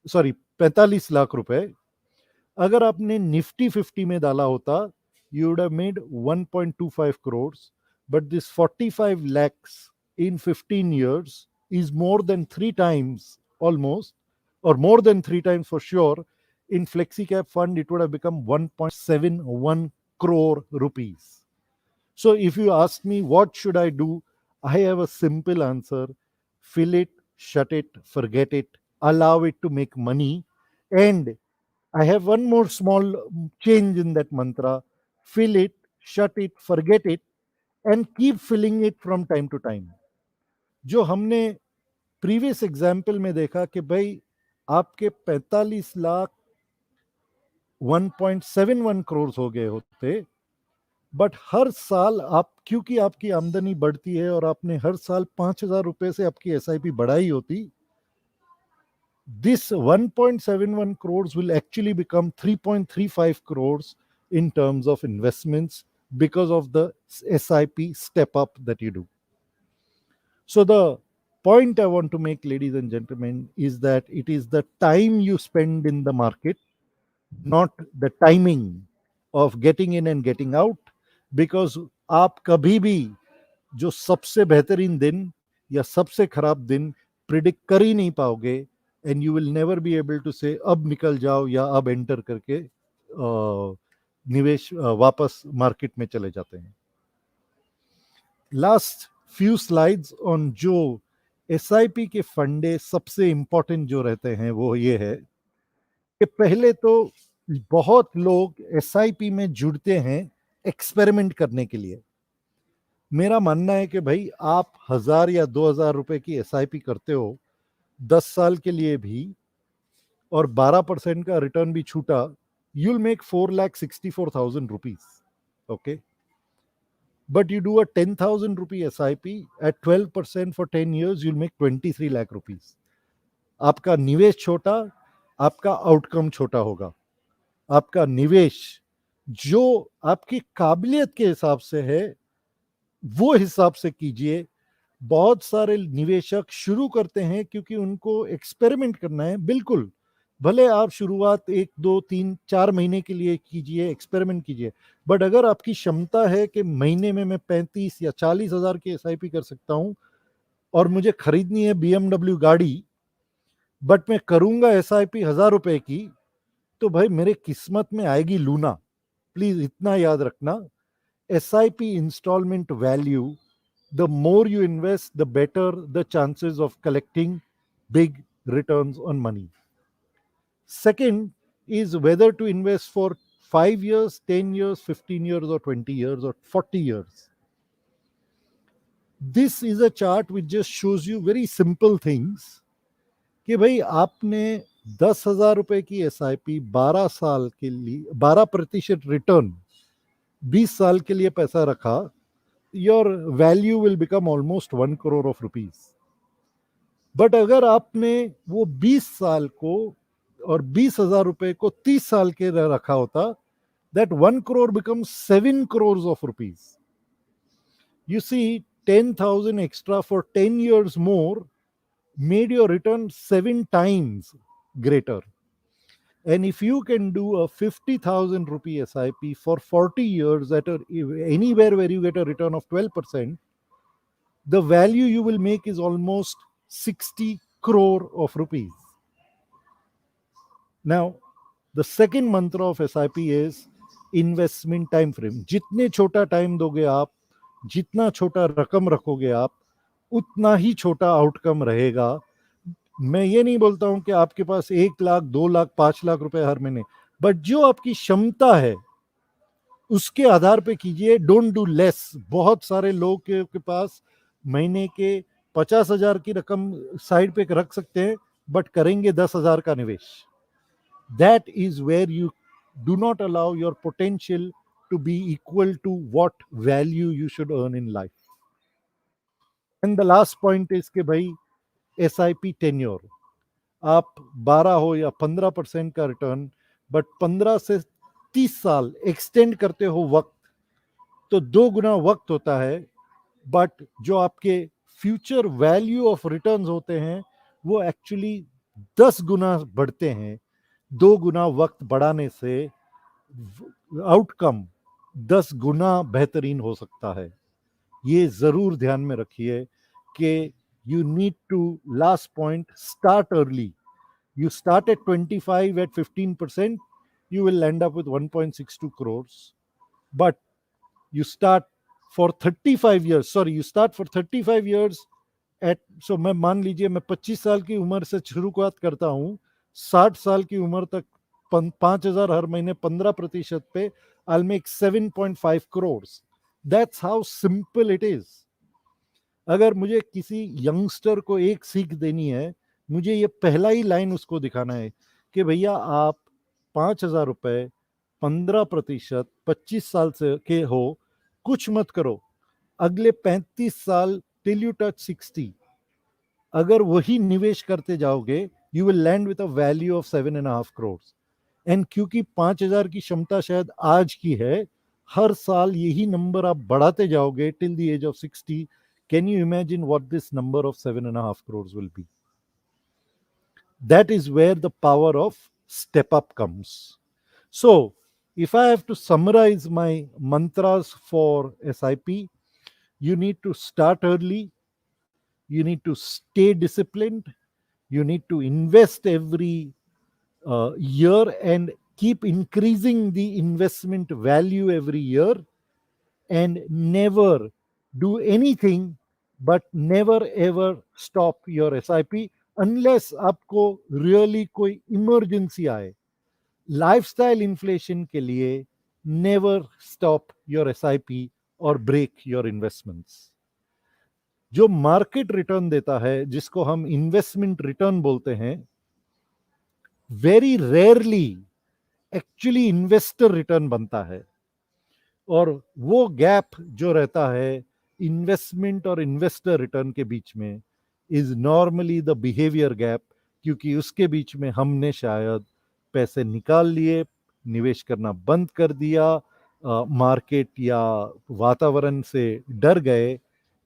सॉरी 45 लाख रुपए। अगर आपने निफ्टी 50 में डाला होता, you would have made 1.25 crores, but this 45 lakhs in 15 years is more than 3 times almost or more than 3 times for sure, in flexi cap fund it would have become 1.71 crore rupees. So if you ask me what should I do, I have a simple answer: fill it, shut it, forget it, allow it to make money. And I have one more small change in that mantra: fill it, shut it, forget it, and keep filling it from time to time. जो हमने previous example में देखा कि भाई आपके 45 लाख 1.71 करोड़ हो गए होते, बट हर साल आप, क्योंकि आपकी आमदनी बढ़ती है और आपने हर साल 5,000 रुपए से आपकी एसआईपी बढ़ाई होती, this 1.71 crores will actually become 3.35 crores in terms of investments because of the SIP step up that you do. So the point I want to make, ladies and gentlemen, is that it is the time you spend in the market, not the timing of getting in and getting out, because आप कभी भी जो सबसे बेहतरीन दिन या सबसे खराब दिन प्रिडिक्ट कर ही नहीं पाओगे, and you will never be able to say अब निकल जाओ या अब एंटर करके निवेश वापस मार्केट में चले जाते हैं. लास्ट फ्यू स्लाइड्स ऑन जो एसआईपी के फंडे सबसे इंपॉर्टेंट जो रहते हैं वो ये है कि पहले तो बहुत लोग एसआईपी में जुड़ते हैं एक्सपेरिमेंट करने के लिए. मेरा मानना है कि भाई आप 1,000 या 2,000 रुपए की एसआईपी करते हो 10 साल के लिए भी और 12% का रिटर्न भी छूटा, you'll make 4,64,000 rupees. Okay. But you do a 10,000 rupee SIP at 12% for 10 years, you'll make 23 lakh rupees. आपका निवेश छोटा, आपका आउटकम छोटा होगा. आपका निवेश जो आपकी काबिलियत के हिसाब से है वो हिसाब से कीजिए. बहुत सारे निवेशक शुरू करते हैं क्योंकि उनको एक्सपेरिमेंट करना है. बिल्कुल, भले आप शुरुआत 1, 2, 3, 4 महीने के लिए कीजिए, एक्सपेरिमेंट कीजिए, बट अगर आपकी क्षमता है कि महीने में मैं 35 या 40 हजार की एसआईपी कर सकता हूं और मुझे खरीदनी है BMW गाड़ी, बट मैं करूंगा एसआईपी 1,000 रुपए की, तो भाई मेरे किस्मत में आएगी लूना. प्लीज इतना याद रखना, SIP instalment value, the more you invest, the better the chances of collecting big returns on money. Second is whether to invest for 5 years, 10 years, 15 years, or 20 years, or 40 years. This is a chart which just shows you very simple things कि भाई आपने 10,000 रुपए की SIP 12 साल के लिए 12% return 20 साल के लिए पैसा रखा, your value will become almost 1 crore of rupees. But अगर आपने वो 20 साल को और 20,000 रुपए को 30 साल के रखा होता, that 1 crore becomes 7 crores of rupees. You see, 10,000 extra for 10 years more made your return 7 times greater. And if you can do a 50,000 rupee SIP for 40 years at anywhere where you get a return of 12%, the value you will make is almost 60 crore of rupees. Now, the second mantra of SIP is investment time frame. जितने छोटा time दोगे आप, जितना छोटा रकम रखोगे आप, उतना ही छोटा आउटकम रहेगा. मैं ये नहीं बोलता हूं कि आपके पास 1 लाख, 2 लाख, 5 लाख रुपए हर महीने, बट जो आपकी क्षमता है उसके आधार पे कीजिए. Don't do less. बहुत सारे लोग के पास महीने के 50,000 की रकम साइड पे रख सकते हैं, बट करेंगे 10,000 का निवेश. That is where you do not allow your potential to be equal to what value you should earn in life. And the last point is कि भाई एसआईपी टेन्योर, आप 12 हो या 15% का रिटर्न, बट 15 से 30 साल एक्सटेंड करते हो वक्त, तो 2 गुना वक्त होता है, बट जो आपके फ्यूचर वैल्यू ऑफ रिटर्न्स होते हैं वो एक्चुअली 10 गुना बढ़ते हैं. 2 गुना वक्त बढ़ाने से आउटकम 10 गुना बेहतरीन हो सकता है. ये जरूर ध्यान में रखिए कि you need to, last point, start early. You start at 25 at 15%, you will end up with 1.62 crores. But you start for 35 years, sorry, you start for 35 years at, so मैं मान लीजिए मैं 25 साल की उम्र से शुरुआत करता हूँ, 60 साल की उम्र तक 5,000 हर महीने 15% पे I'll make 7.5 crores. That's how simple it is. अगर मुझे किसी यंगस्टर को एक सीख देनी है, मुझे ये पहला ही लाइन उसको दिखाना है कि भैया आप 5,000 रुपए 15% 25 साल से के हो, कुछ मत करो, अगले 35 साल टिल यू टच 60, अगर वही निवेश करते जाओगे, you will land with a value of 7.5 crores. And क्योंकि 5,000 की क्षमता शायद आज की है, हर साल यही नंबर आप बढ़ाते जाओगे till the age of 60. Can you imagine what this number of 7.5 crores will be? That is where the power of step up comes. So, if I have to summarize my mantras for SIP, you need to start early, you need to stay disciplined, you need to invest every year and keep increasing the investment value every year, and never do anything but never ever stop your SIP unless आपको really कोई emergency आए. Lifestyle inflation के लिए never stop your SIP or break your investments. जो market return देता है, जिसको हम इन्वेस्टमेंट रिटर्न बोलते हैं, very rarely actually investor return बनता है. और वो गैप जो रहता है इन्वेस्टमेंट और इन्वेस्टर रिटर्न के बीच में is normally the behaviour gap, क्योंकि उसके बीच में हमने शायद पैसे निकाल लिए, निवेश करना बंद कर दिया, मार्केट या वातावरण से डर गए,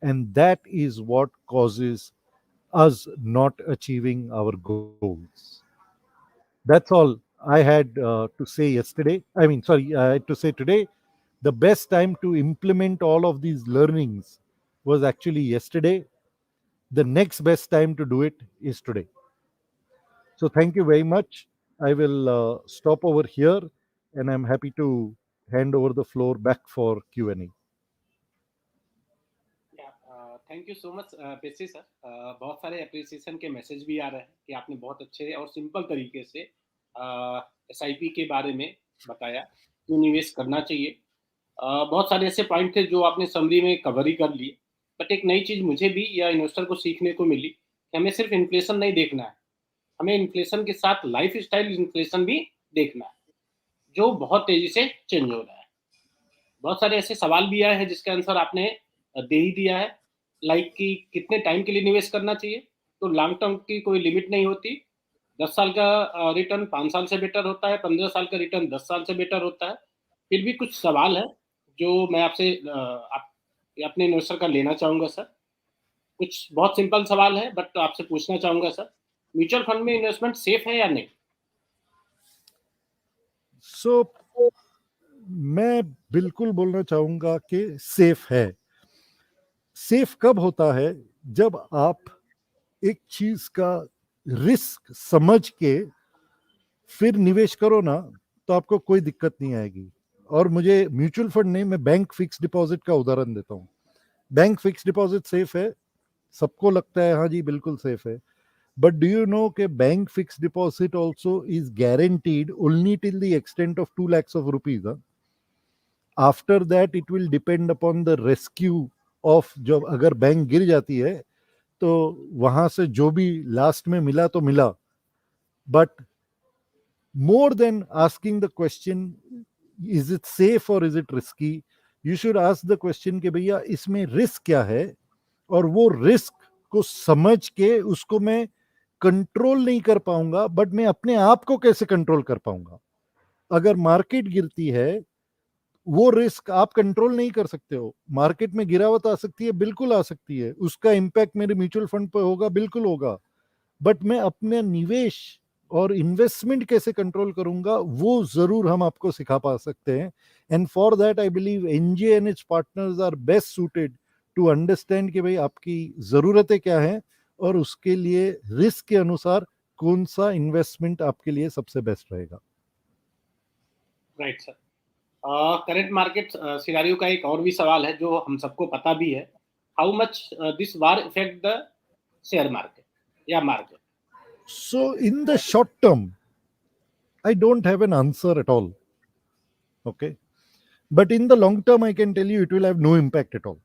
and that is what causes us not achieving our goals. That's all I had to say yesterday. I had to say today. The best time to implement all of these learnings was actually yesterday. The next best time to do it is today. So thank you very much. I will stop over here, and I'm happy to hand over the floor back for Q&A. Thank you so much पेशी sir. बहुत सारे appreciation के message भी आ रहे हैं कि आपने बहुत अच्छे और सिंपल तरीके से SIP के बारे में बताया, क्यों निवेश करना चाहिए. बहुत सारे ऐसे पॉइंट थे जो आपने समरी में कवर ही कर लिए. बट एक नई चीज़ मुझे भी या इन्वेस्टर को सीखने को मिली कि हमें सिर्फ इन्फ्लेशन नहीं देखना है, हमें इन्फ्लेशन के साथ लाइफ स्टाइल इन्फ्लेशन भी देखना है, जो बहुत तेज़ी से चेंज हो रहा है. बहुत सारे ऐसे सवाल भी आए हैं जिसका आंसर आपने दे ही दिया है, लाइक कि कितने टाइम के लिए निवेश करना चाहिए. तो लॉन्ग टर्म की कोई लिमिट नहीं होती. 10 साल का रिटर्न 5 साल से बेटर होता है, 15 साल का रिटर्न 10 साल से बेटर होता है. फिर भी कुछ सवाल है जो मैं आपसे अपने इन्वेस्टर का लेना चाहूँगा सर. कुछ बहुत सिंपल सवाल है बट आपसे पूछना चाहूँगा सर, म्यूचुअल फंड में इन्वेस्टमेंट सेफ है या नहीं? मैं बिल्कुल बोलना चाहूँगा कि सेफ है. सेफ कब होता है? जब आप एक चीज़ का रिस्क समझ के फिर निवेश करो ना, तो आपको कोई दिक्कत नहीं आएगी. और मुझे म्यूचुअल फंड नहीं, मैं बैंक फिक्स डिपॉजिट का उदाहरण देता हूँ. बैंक फिक्स डिपॉजिट सेफ है, सबको लगता है हाँ जी बिल्कुल सेफ है. बट डू यू नो कि bank fix deposit also is guaranteed only till the extent of 2 lakhs of rupees. After that it will depend upon the rescue of, जब अगर बैंक गिर जाती है तो वहां से जो भी लास्ट में मिला तो मिला. But more than asking the question is it safe or is it risky, you should ask the question कि भैया इसमें रिस्क क्या है, और वो रिस्क को समझ के उसको मैं कंट्रोल नहीं कर पाऊंगा, बट मैं अपने आप को कैसे कंट्रोल कर पाऊंगा. अगर मार्केट गिरती है, वो रिस्क आप कंट्रोल नहीं कर सकते हो. मार्केट में गिरावट आ सकती है, बिल्कुल आ सकती है, उसका इंपैक्ट मेरे म्यूचुअल फंड पर होगा, बिल्कुल होगा. बट मैं अपने निवेश और इन्वेस्टमेंट कैसे कंट्रोल करूंगा, वो जरूर हम आपको सिखा पा सकते हैं. And for that I believe NJ and its partners are best suited to understand कि भाई आपकी जरूरतें क्या हैं, और उसके लिए रिस्क के अनुसार कौन सा इन्वेस्टमेंट आपके लिए सबसे बेस्ट रहेगा? Right sir. Current market scenario का एक और भी सवाल है जो हम सबको पता भी है। How much this war effect the share market या market? So in the short term, I don't have an answer at all. Okay. But in the long term, I can tell you it will have no impact at all.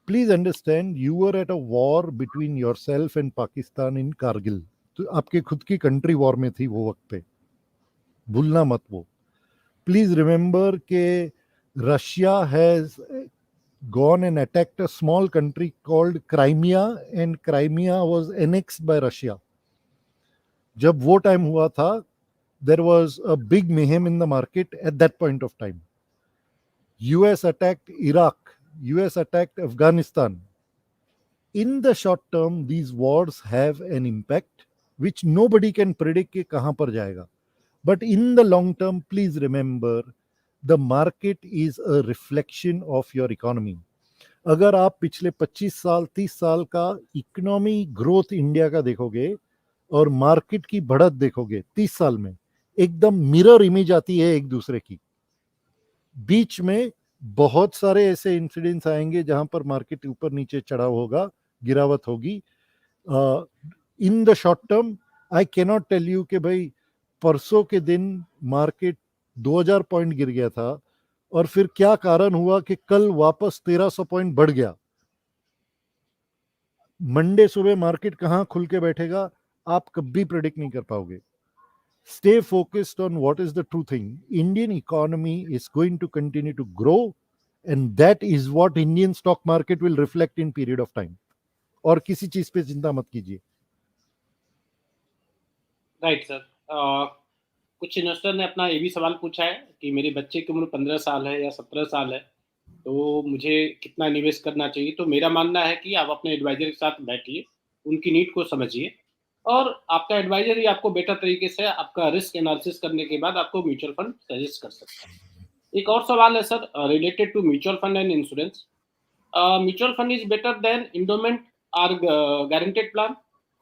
Please understand, you were at a war between yourself and Pakistan in Kargil. तो आपके खुद की country war में थी वो वक्त पे, भूलना मत वो. Please remember के Russia has gone and attacked a small country called Crimea, and Crimea was annexed by Russia. जब वो टाइम हुआ था, there was a big mayhem in the market at that point of time. US attacked Iraq, US attacked Afghanistan. In the short term, these wars have an impact which nobody can predict कि कहाँ पर जाएगा. But in the long term, please remember, the market is a reflection of your economy. अगर आप पिछले 25 साल 30 साल का इकोनॉमी ग्रोथ इंडिया का देखोगे और मार्केट की बढ़त देखोगे 30 साल में, एकदम मिरर इमेज आती है एक दूसरे की. बीच में बहुत सारे ऐसे इंसिडेंट्स आएंगे जहां पर मार्केट ऊपर नीचे चढ़ाव होगा, गिरावट होगी. In the short term I cannot tell you कि भाई परसों के दिन मार्केट 2000 पॉइंट गिर गया था और फिर क्या कारण हुआ कि कल वापस 1300 पॉइंट बढ़ गया. मंडे सुबह मार्केट कहां खुल के बैठेगा आप कभी प्रेडिक्ट नहीं कर पाओगे. Stay focused on what is the true thing. Indian economy is going to continue to grow, and that is what Indian stock market will reflect in period of time. और किसी चीज पे चिंता मत कीजिए. Right sir. कुछ investor ने अपना ये भी सवाल पूछा है कि मेरे बच्चे की उम्र 15 साल है या 17 साल है, तो मुझे कितना निवेश करना चाहिए? तो मेरा मानना है कि आप अपने एडवाइजर के साथ बैठिए, उनकी नीड को समझिए और आपका एडवाइजर ही आपको बेटर तरीके से आपका रिस्क एनालिसिस करने के बाद आपको म्यूचुअल फंड सजेस्ट कर सकता है। एक और सवाल है sir related to mutual fund and insurance. Mutual fund is better than endowment और गारंटेड प्लान,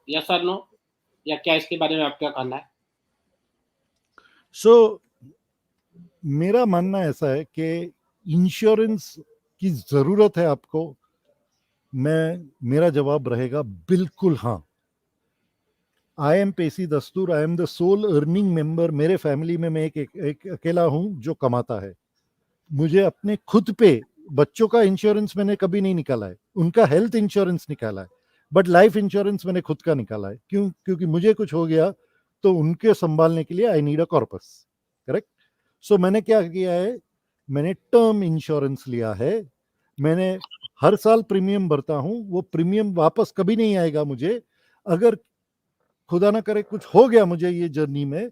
यस और नो, या क्या इसके बारे में आपका कहना है? सो मेरा मानना ऐसा है कि इंश्योरेंस की जरूरत है आपको. मेरा जवाब रहेगा बिल्कुल हाँ. आई am Peshi Dastur, I am the sole earning member. मेरे फैमिली में मैं एक अकेला हूं जो कमाता है. मुझे अपने खुद पे बच्चों का इंश्योरेंस मैंने कभी नहीं निकाला है, उनका हेल्थ इंश्योरेंस निकाला है, बट लाइफ इंश्योरेंस मैंने खुद का निकाला है. क्यों? क्योंकि मुझे कुछ हो गया तो उनके संभालने के लिए I need a corpus. Correct. So मैंने क्या किया है, मैंने टर्म इंश्योरेंस लिया है. मैंने हर साल प्रीमियम भरता हूं, वो प्रीमियम वापस कभी नहीं आएगा मुझे. अगर खुदा ना करे कुछ हो गया मुझे ये जर्नी में,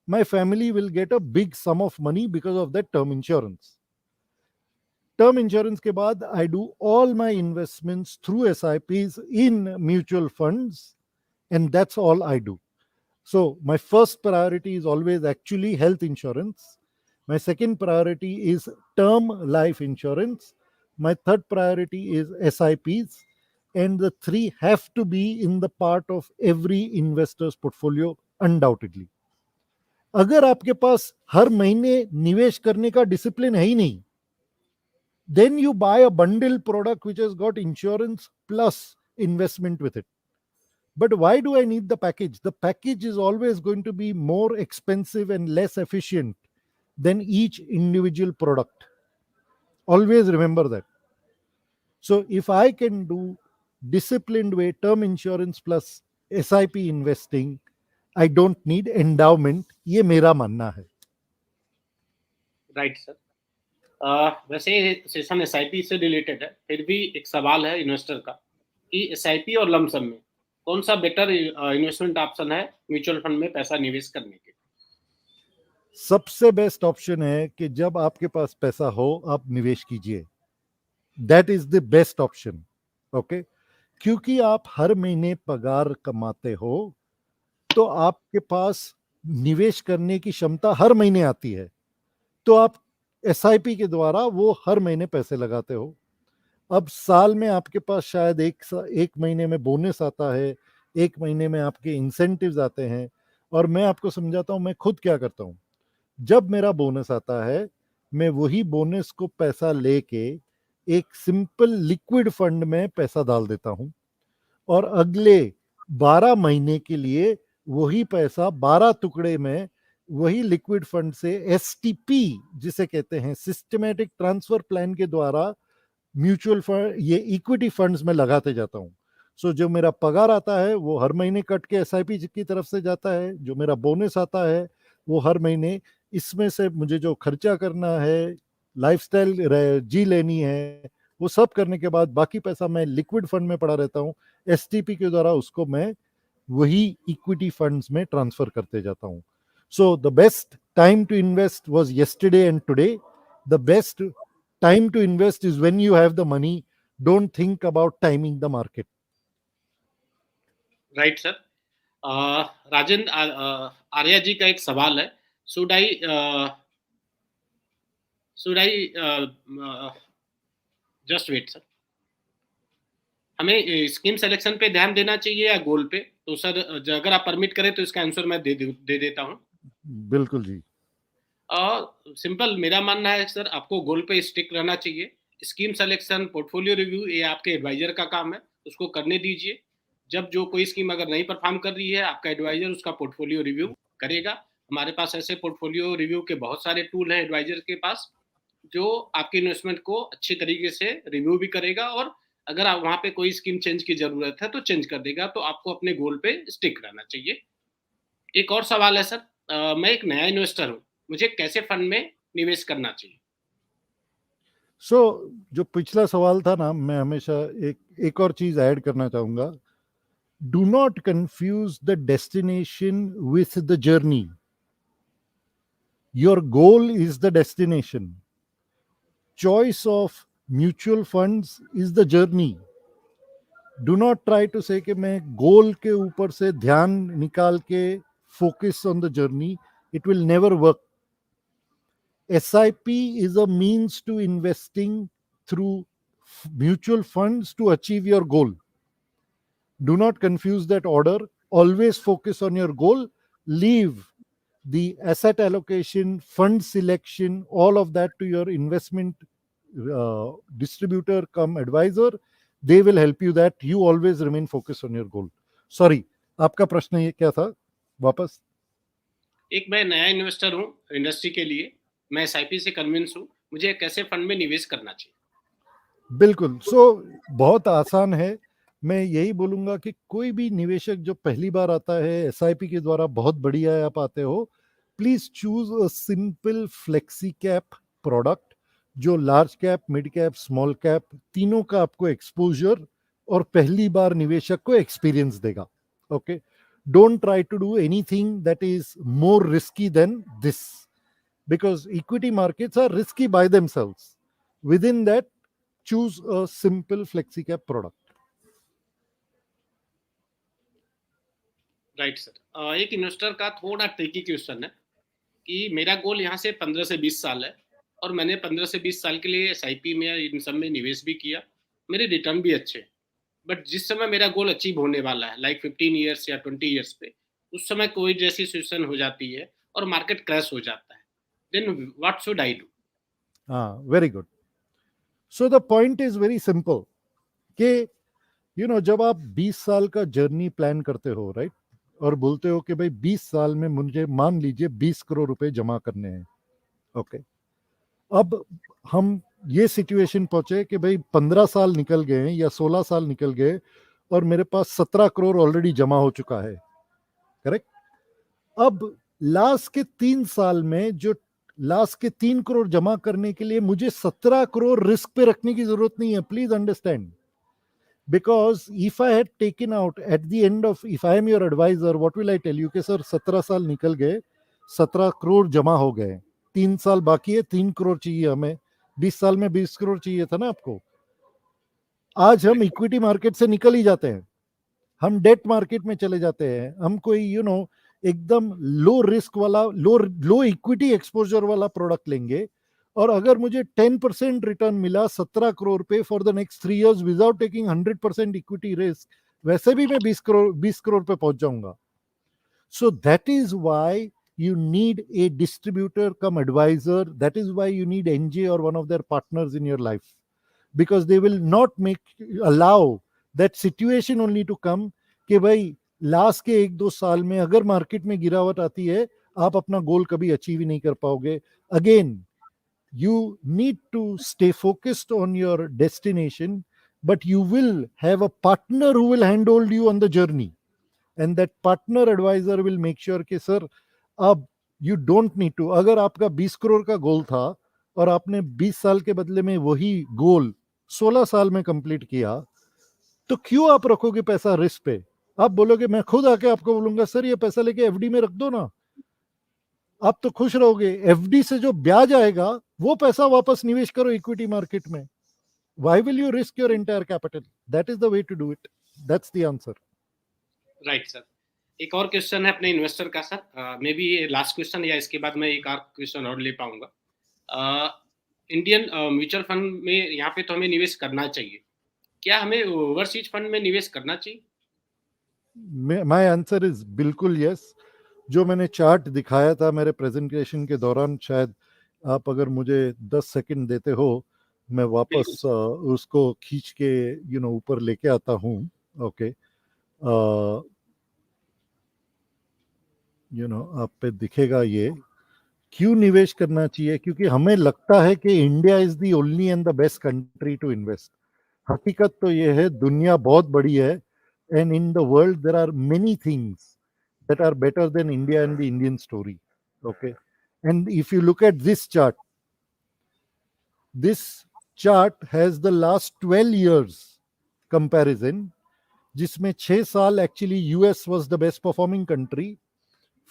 my family will get a big sum of money because of that term insurance. Term insurance के बाद I do all my investments through SIPs in mutual funds, and that's all I do. So my first priority is always actually health insurance. My second priority is term life insurance. My third priority is SIPs. And the three have to be in the part of every investor's portfolio undoubtedly. अगर आपके पास हर महीने निवेश करने का discipline है ही नहीं, then you buy a bundle product which has got insurance plus investment with it. But why do I need the package? The package is always going to be more expensive and less efficient than each individual product. Always remember that. So if I can do disciplined way term insurance plus SIP investing, I don't need endowment. ये मेरा मानना है. Right sir. वैसे session SIP से related है, फिर भी एक सवाल है इन्वेस्टर का कि एसआईपी और लमसम में कौन सा बेटर इन्वेस्टमेंट ऑप्शन है म्यूचुअल फंड में पैसा निवेश करने के? सबसे बेस्ट ऑप्शन है कि जब आपके पास पैसा हो आप निवेश कीजिए. That is the best option. Okay. क्योंकि आप हर महीने पगार कमाते हो तो आपके पास निवेश करने की क्षमता हर महीने आती है, तो आप एसआईपी के द्वारा वो हर महीने पैसे लगाते हो. अब साल में आपके पास शायद एक महीने में बोनस आता है एक महीने में आपके इंसेंटिव्स आते हैं। और मैं आपको समझाता हूँ मैं खुद क्या करता हूँ। जब मेरा बोनस आता है, मैं वही बोनस को पैसा लेके एक सिंपल लिक्विड फंड में पैसा डाल देता हूँ, और अगले 12 महीने के लिए वही पैसा 12 टुकड़े में वही लिक्विड फंड से एसटीपी जिसे कहते हैं सिस्टमैटिक ट्रांसफर प्लान के द्वारा म्यूचुअल फंड, ये इक्विटी फंड्स में लगाते जाता हूँ। सो जो मेरा पगार आता है वो हर महीने कट के एसआईपी की तरफ से जाता है, जो मेरा बोनस आता है वो हर महीने, इसमें से मुझे जो खर्चा करना है, लाइफस्टाइल जी लेनी है, वो सब करने के बाद बाकी पैसा मैं लिक्विड फंड में पड़ा रहता हूँ। एसटीपी के द्वारा उसको मैं वही इक्विटी फंड्स में ट्रांसफर करते जाता हूँ। So the best time to invest was yesterday and today. The best time to invest is when you have the money. Don't think about timing the market. Right sir. Rajendra Arya ji का एक सवाल है, should I just wait sir, हमें scheme selection पे ध्यान देना चाहिए या गोल पे? तो सर अगर आप परमिट करें तो इसका आंसर मैं दे देता हूँ। बिल्कुल जी। सिंपल मेरा मानना है सर, आपको गोल पे स्टिक रहना चाहिए। स्कीम सिलेक्शन, पोर्टफोलियो रिव्यू ये आपके एडवाइजर का काम है, उसको करने दीजिए। जब जो कोई स्कीम अगर नहीं परफॉर्म कर रही है, आपका एडवाइजर उसका पोर्टफोलियो रिव्यू करेगा। हमारे पास ऐसे पोर्टफोलियो रिव्यू के बहुत सारे टूल हैं एडवाइजर के पास, जो आपके इन्वेस्टमेंट को अच्छे तरीके से रिव्यू भी करेगा, और अगर आप वहाँ पे कोई स्कीम चेंज की जरूरत है तो चेंज कर देगा। तो आपको अपने गोल पे स्टिक रहना चाहिए। एक और सवाल है सर, मैं एक नया इन्वेस्टर हूँ, मुझे कैसे फंड में निवेश करना चाहिए? सो जो पिछला सवाल था ना, मैं हमेशा एक और चीज ऐड करना चाहूंगा। Do not confuse the destination with the journey. Your goal is the destination. Choice of mutual funds is the journey. Do not try to say कि मैं गोल के ऊपर से ध्यान निकाल के focus on the journey. It will never work. SIP is a means to investing through mutual funds to achieve your goal. Do not confuse that order. Always focus on your goal. Leave the asset allocation, fund selection, all of that to your investment distributor come advisor. They will help you that. You always remain focused on your goal. Sorry, आपका प्रश्न ये क्या था वापस? एक मैं नया investor हूँ इंडस्ट्री के लिए, मैं एसआईपी से कन्विंस हूँ, मुझे कैसे फंड में निवेश करना चाहिए? बिल्कुल। बहुत आसान है। मैं यही बोलूंगा कि कोई भी निवेशक जो पहली बार आता है एसआईपी के द्वारा, बहुत बढ़िया है आप आते हो, please choose a simple flexi cap product जो large cap, mid cap, small cap तीनों का आपको एक्सपोजर और पहली बार निवेशक को एक्सपीरियंस देगा। Okay, don't try to do anything that is more risky than this, because equity markets are risky by themselves. Within that, choose a simple flexi cap product. Right sir. एक investor का थोड़ा tricky question है कि मेरा गोल यहाँ से 15 से 20 साल है, और मैंने 15 से 20 साल के लिए एसआईपी में इन सब में निवेश भी किया, मेरे रिटर्न भी अच्छे, बट जिस समय मेरा गोल अचीव होने वाला है लाइक 15 ईयर्स या 20 ईयर्स पे, उस समय कोई जैसी सिचुएशन हो जाती है और मार्केट क्रैश हो जाता है, then what should I do? Very good. So the point is very simple कि जब आप 20 साल का जर्नी प्लान करते हो, राइट, और बोलते हो कि भाई 20 साल में मुझे मान लीजिए 20 करोड़ रुपए जमा करने हैं। ओके, अब हम ये सिचुएशन पहुंचे कि भाई 15 साल निकल गए या 16 साल निकल गए और मेरे पास 17 करोड़ ऑलरेडी जमा हो चुका है। करेक्ट। अब लास्ट के 3 साल में जो लास्ट के 3 करोड़ जमा करने के लिए मुझे 17 करोड़ रिस्क पे रखने की जरूरत नहीं है। Please understand, because if I had taken out at the end of, if I am your advisor, what will I tell you कि सर 17 साल निकल गए, 17 करोड़ जमा हो गए, 3 साल बाकी है, 3 करोड़ चाहिए हमें, 20 साल में 20 करोड़ चाहिए था ना आपको। आज हम इक्विटी मार्केट से निकल ही जाते हैं, हम डेट मार्केट में चले जाते हैं, हम कोई एकदम लो रिस्क वाला, लो इक्विटी एक्सपोजर वाला प्रोडक्ट लेंगे, और अगर मुझे 10% रिटर्न मिला 17 करोड़ पे for the next 3 years without taking 100% equity risk, वैसे भी मैं 20 करोड़ पे पहुंच जाऊंगा. So that is why you need a distributor come advisor. That is why you need NJ or one of their partners in your life, because they will not allow that situation only to come कि भाई last के 1-2 साल में अगर market में गिरावट आती है आप अपना गोल कभी अचीव ही नहीं कर पाओगे. Again you need to stay focused on your destination, but you will have a partner who will handhold you on the journey, and that partner advisor will make sure कि सर अब you don't need to, अगर आपका 20 करोड़ का गोल था और आपने 20 साल के बदले में वही गोल 16 साल में कंप्लीट किया, तो क्यों आप रखोगे पैसा रिस्क पे? आप बोलोगे, मैं खुद आके आपको बोलूंगा सर ये पैसा लेके एफडी में रख दो ना, आप तो खुश रहोगे. एफडी से जो ब्याज आएगा वो पैसा वापस निवेश करो इक्विटी मार्केट में. Why will you risk your entire capital? That is the way to do it. That's the answer. Right sir. एक और क्वेश्चन है अपने इन्वेस्टर का sir, may be last question या इसके बाद मैं एक और क्वेश्चन और ले पाऊंगा. इंडियन म्यूचुअल फंड में यहाँ पे तो हमें निवेश करना चाहिए, क्या हमें ओवरसीज फंड में निवेश करना चाहिए? माय आंसर इज बिल्कुल यस. जो मैंने चार्ट दिखाया था मेरे प्रेजेंटेशन के दौरान, शायद आप अगर मुझे 10 सेकंड देते हो मैं वापस उसको खींच के ऊपर लेके आता हूँ. ओके, आप पे दिखेगा ये. क्यों निवेश करना चाहिए? क्योंकि हमें लगता है कि India is the only and the best country to invest. हकीकत तो ये है दुनिया बहुत बड़ी है, and in the world there are many things that are better than India and the Indian story. Okay. And if you look at this chart has the last 12 years comparison, जिसमें 6 साल actually US was the best performing country,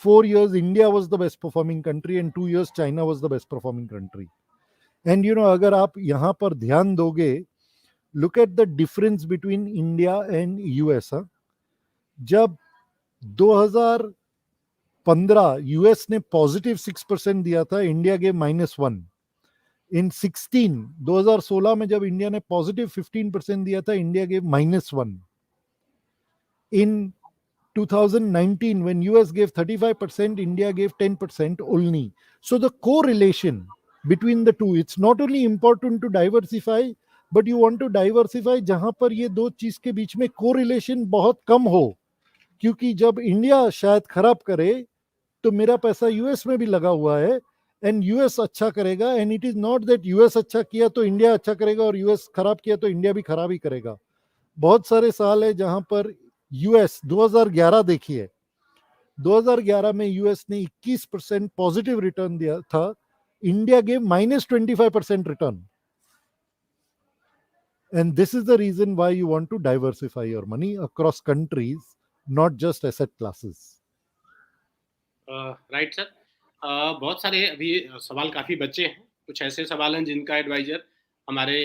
4 years India was the best performing country, and 2 years China was the best performing country. And अगर आप यहाँ पर ध्यान दोगे, look at the difference between India and US. जब 2015 US ने positive 6% दिया था, इंडिया गेव -1. इन 2016 में जब इंडिया ने पॉजिटिव 15% दिया था, India gave -1. In 2019 when US gave 35%, India gave 10% only. So the correlation between the two, it's not only important to diversify, but you want to diversify जहां पर ये दो चीज के बीच में correlation बहुत कम हो. क्योंकि जब इंडिया शायद खराब करे तो मेरा पैसा यूएस में भी लगा हुआ है, एंड यूएस अच्छा करेगा, and it is not that US अच्छा किया तो इंडिया अच्छा करेगा और यूएस खराब किया तो इंडिया भी खराब ही करेगा. बहुत सारे साल है जहां पर यूएस 2011 देखिए, 2011 में यूएस ने 21% पॉजिटिव रिटर्न दिया था, India gave -25% return. And this is the reason why you want to diversify your money across countries, not just asset classes. Right sir. बहुत सारे अभी सवाल काफ़ी बचे हैं. कुछ ऐसे सवाल हैं जिनका एडवाइजर हमारे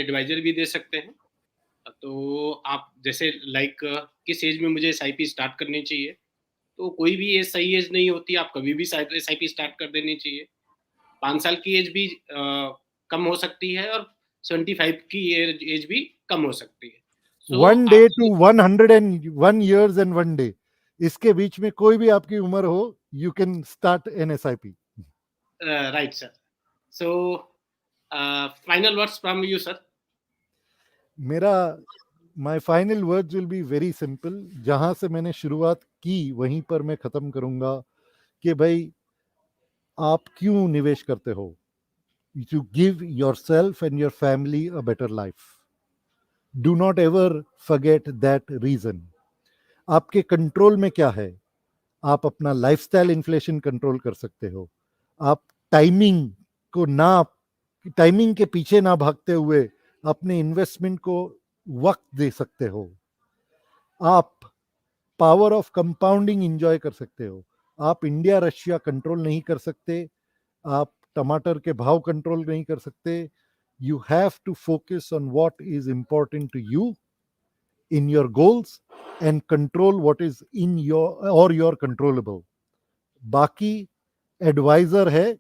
एडवाइजर भी दे सकते हैं. तो आप जैसे किस एज में मुझे SIP स्टार्ट करनी चाहिए, तो कोई भी एज सही एज नहीं होती, आप कभी भी SIP स्टार्ट कर देनी चाहिए. 5 साल की एज भी कम हो सकती है और 75 की एज भी कम हो सकती है. One day to 101 years and 1 day, इसके बीच में कोई भी आपकी उम्र हो, you can start an SIP. Right, sir. So, final words from you, sir. My final words will be very simple. जहां से मैंने शुरुआत की वहीं पर मैं खत्म करूंगा कि भाई आप क्यों निवेश करते हो? To give yourself and your family a better life. Do not ever forget that reason. आपके कंट्रोल में क्या है? आप अपना लाइफस्टाइल इन्फ्लेशन कंट्रोल कर सकते हो. आप टाइमिंग के पीछे ना भागते हुए अपने इन्वेस्टमेंट को वक्त दे सकते हो. आप पावर ऑफ कंपाउंडिंग एंजॉय कर सकते हो. आप इंडिया रशिया कंट्रोल नहीं कर सकते, आप टमाटर के भाव कंट्रोल नहीं कर सकते. You have to focus on what is important to you in your goals and control what is in your controllable. बाकी एडवाइजर है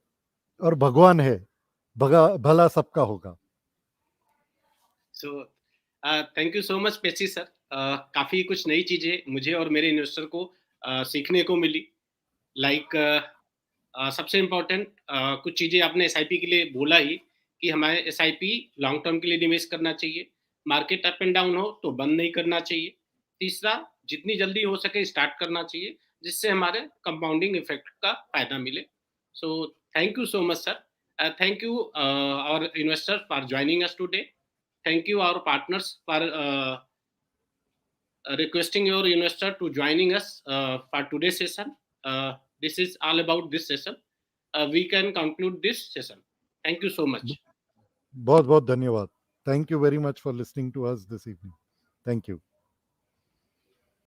और भगवान है, भला सबका होगा. So, thank you so much पेची सर। काफ़ी कुछ नई चीज़ें मुझे और मेरे इन्वेस्टर को सीखने को मिली। लाइक सबसे इम्पोर्टेंट कुछ चीज़ें आपने एसआईपी के लिए बोला ही कि हमारे एसआईपी लॉन्ग टर्म के लिए निवेश करना चाहिए। मार्केट अप एंड डाउन हो तो बंद नहीं करना चाहिए। तीसरा, जितनी जल्दी हो सके स्टार्ट करना चाहिए, जिससे हमारे कंपाउंडिंग इफेक्ट का फ़ायदा मिले। So thank you so much sir. Thank you our investor for joining us today. Thank you our partners for requesting your investor to joining us for today's session. This is all about this session. We can conclude this session. Thank you so much. बहुत बहुत धन्यवाद. Thank you very much for listening to us this evening. Thank you.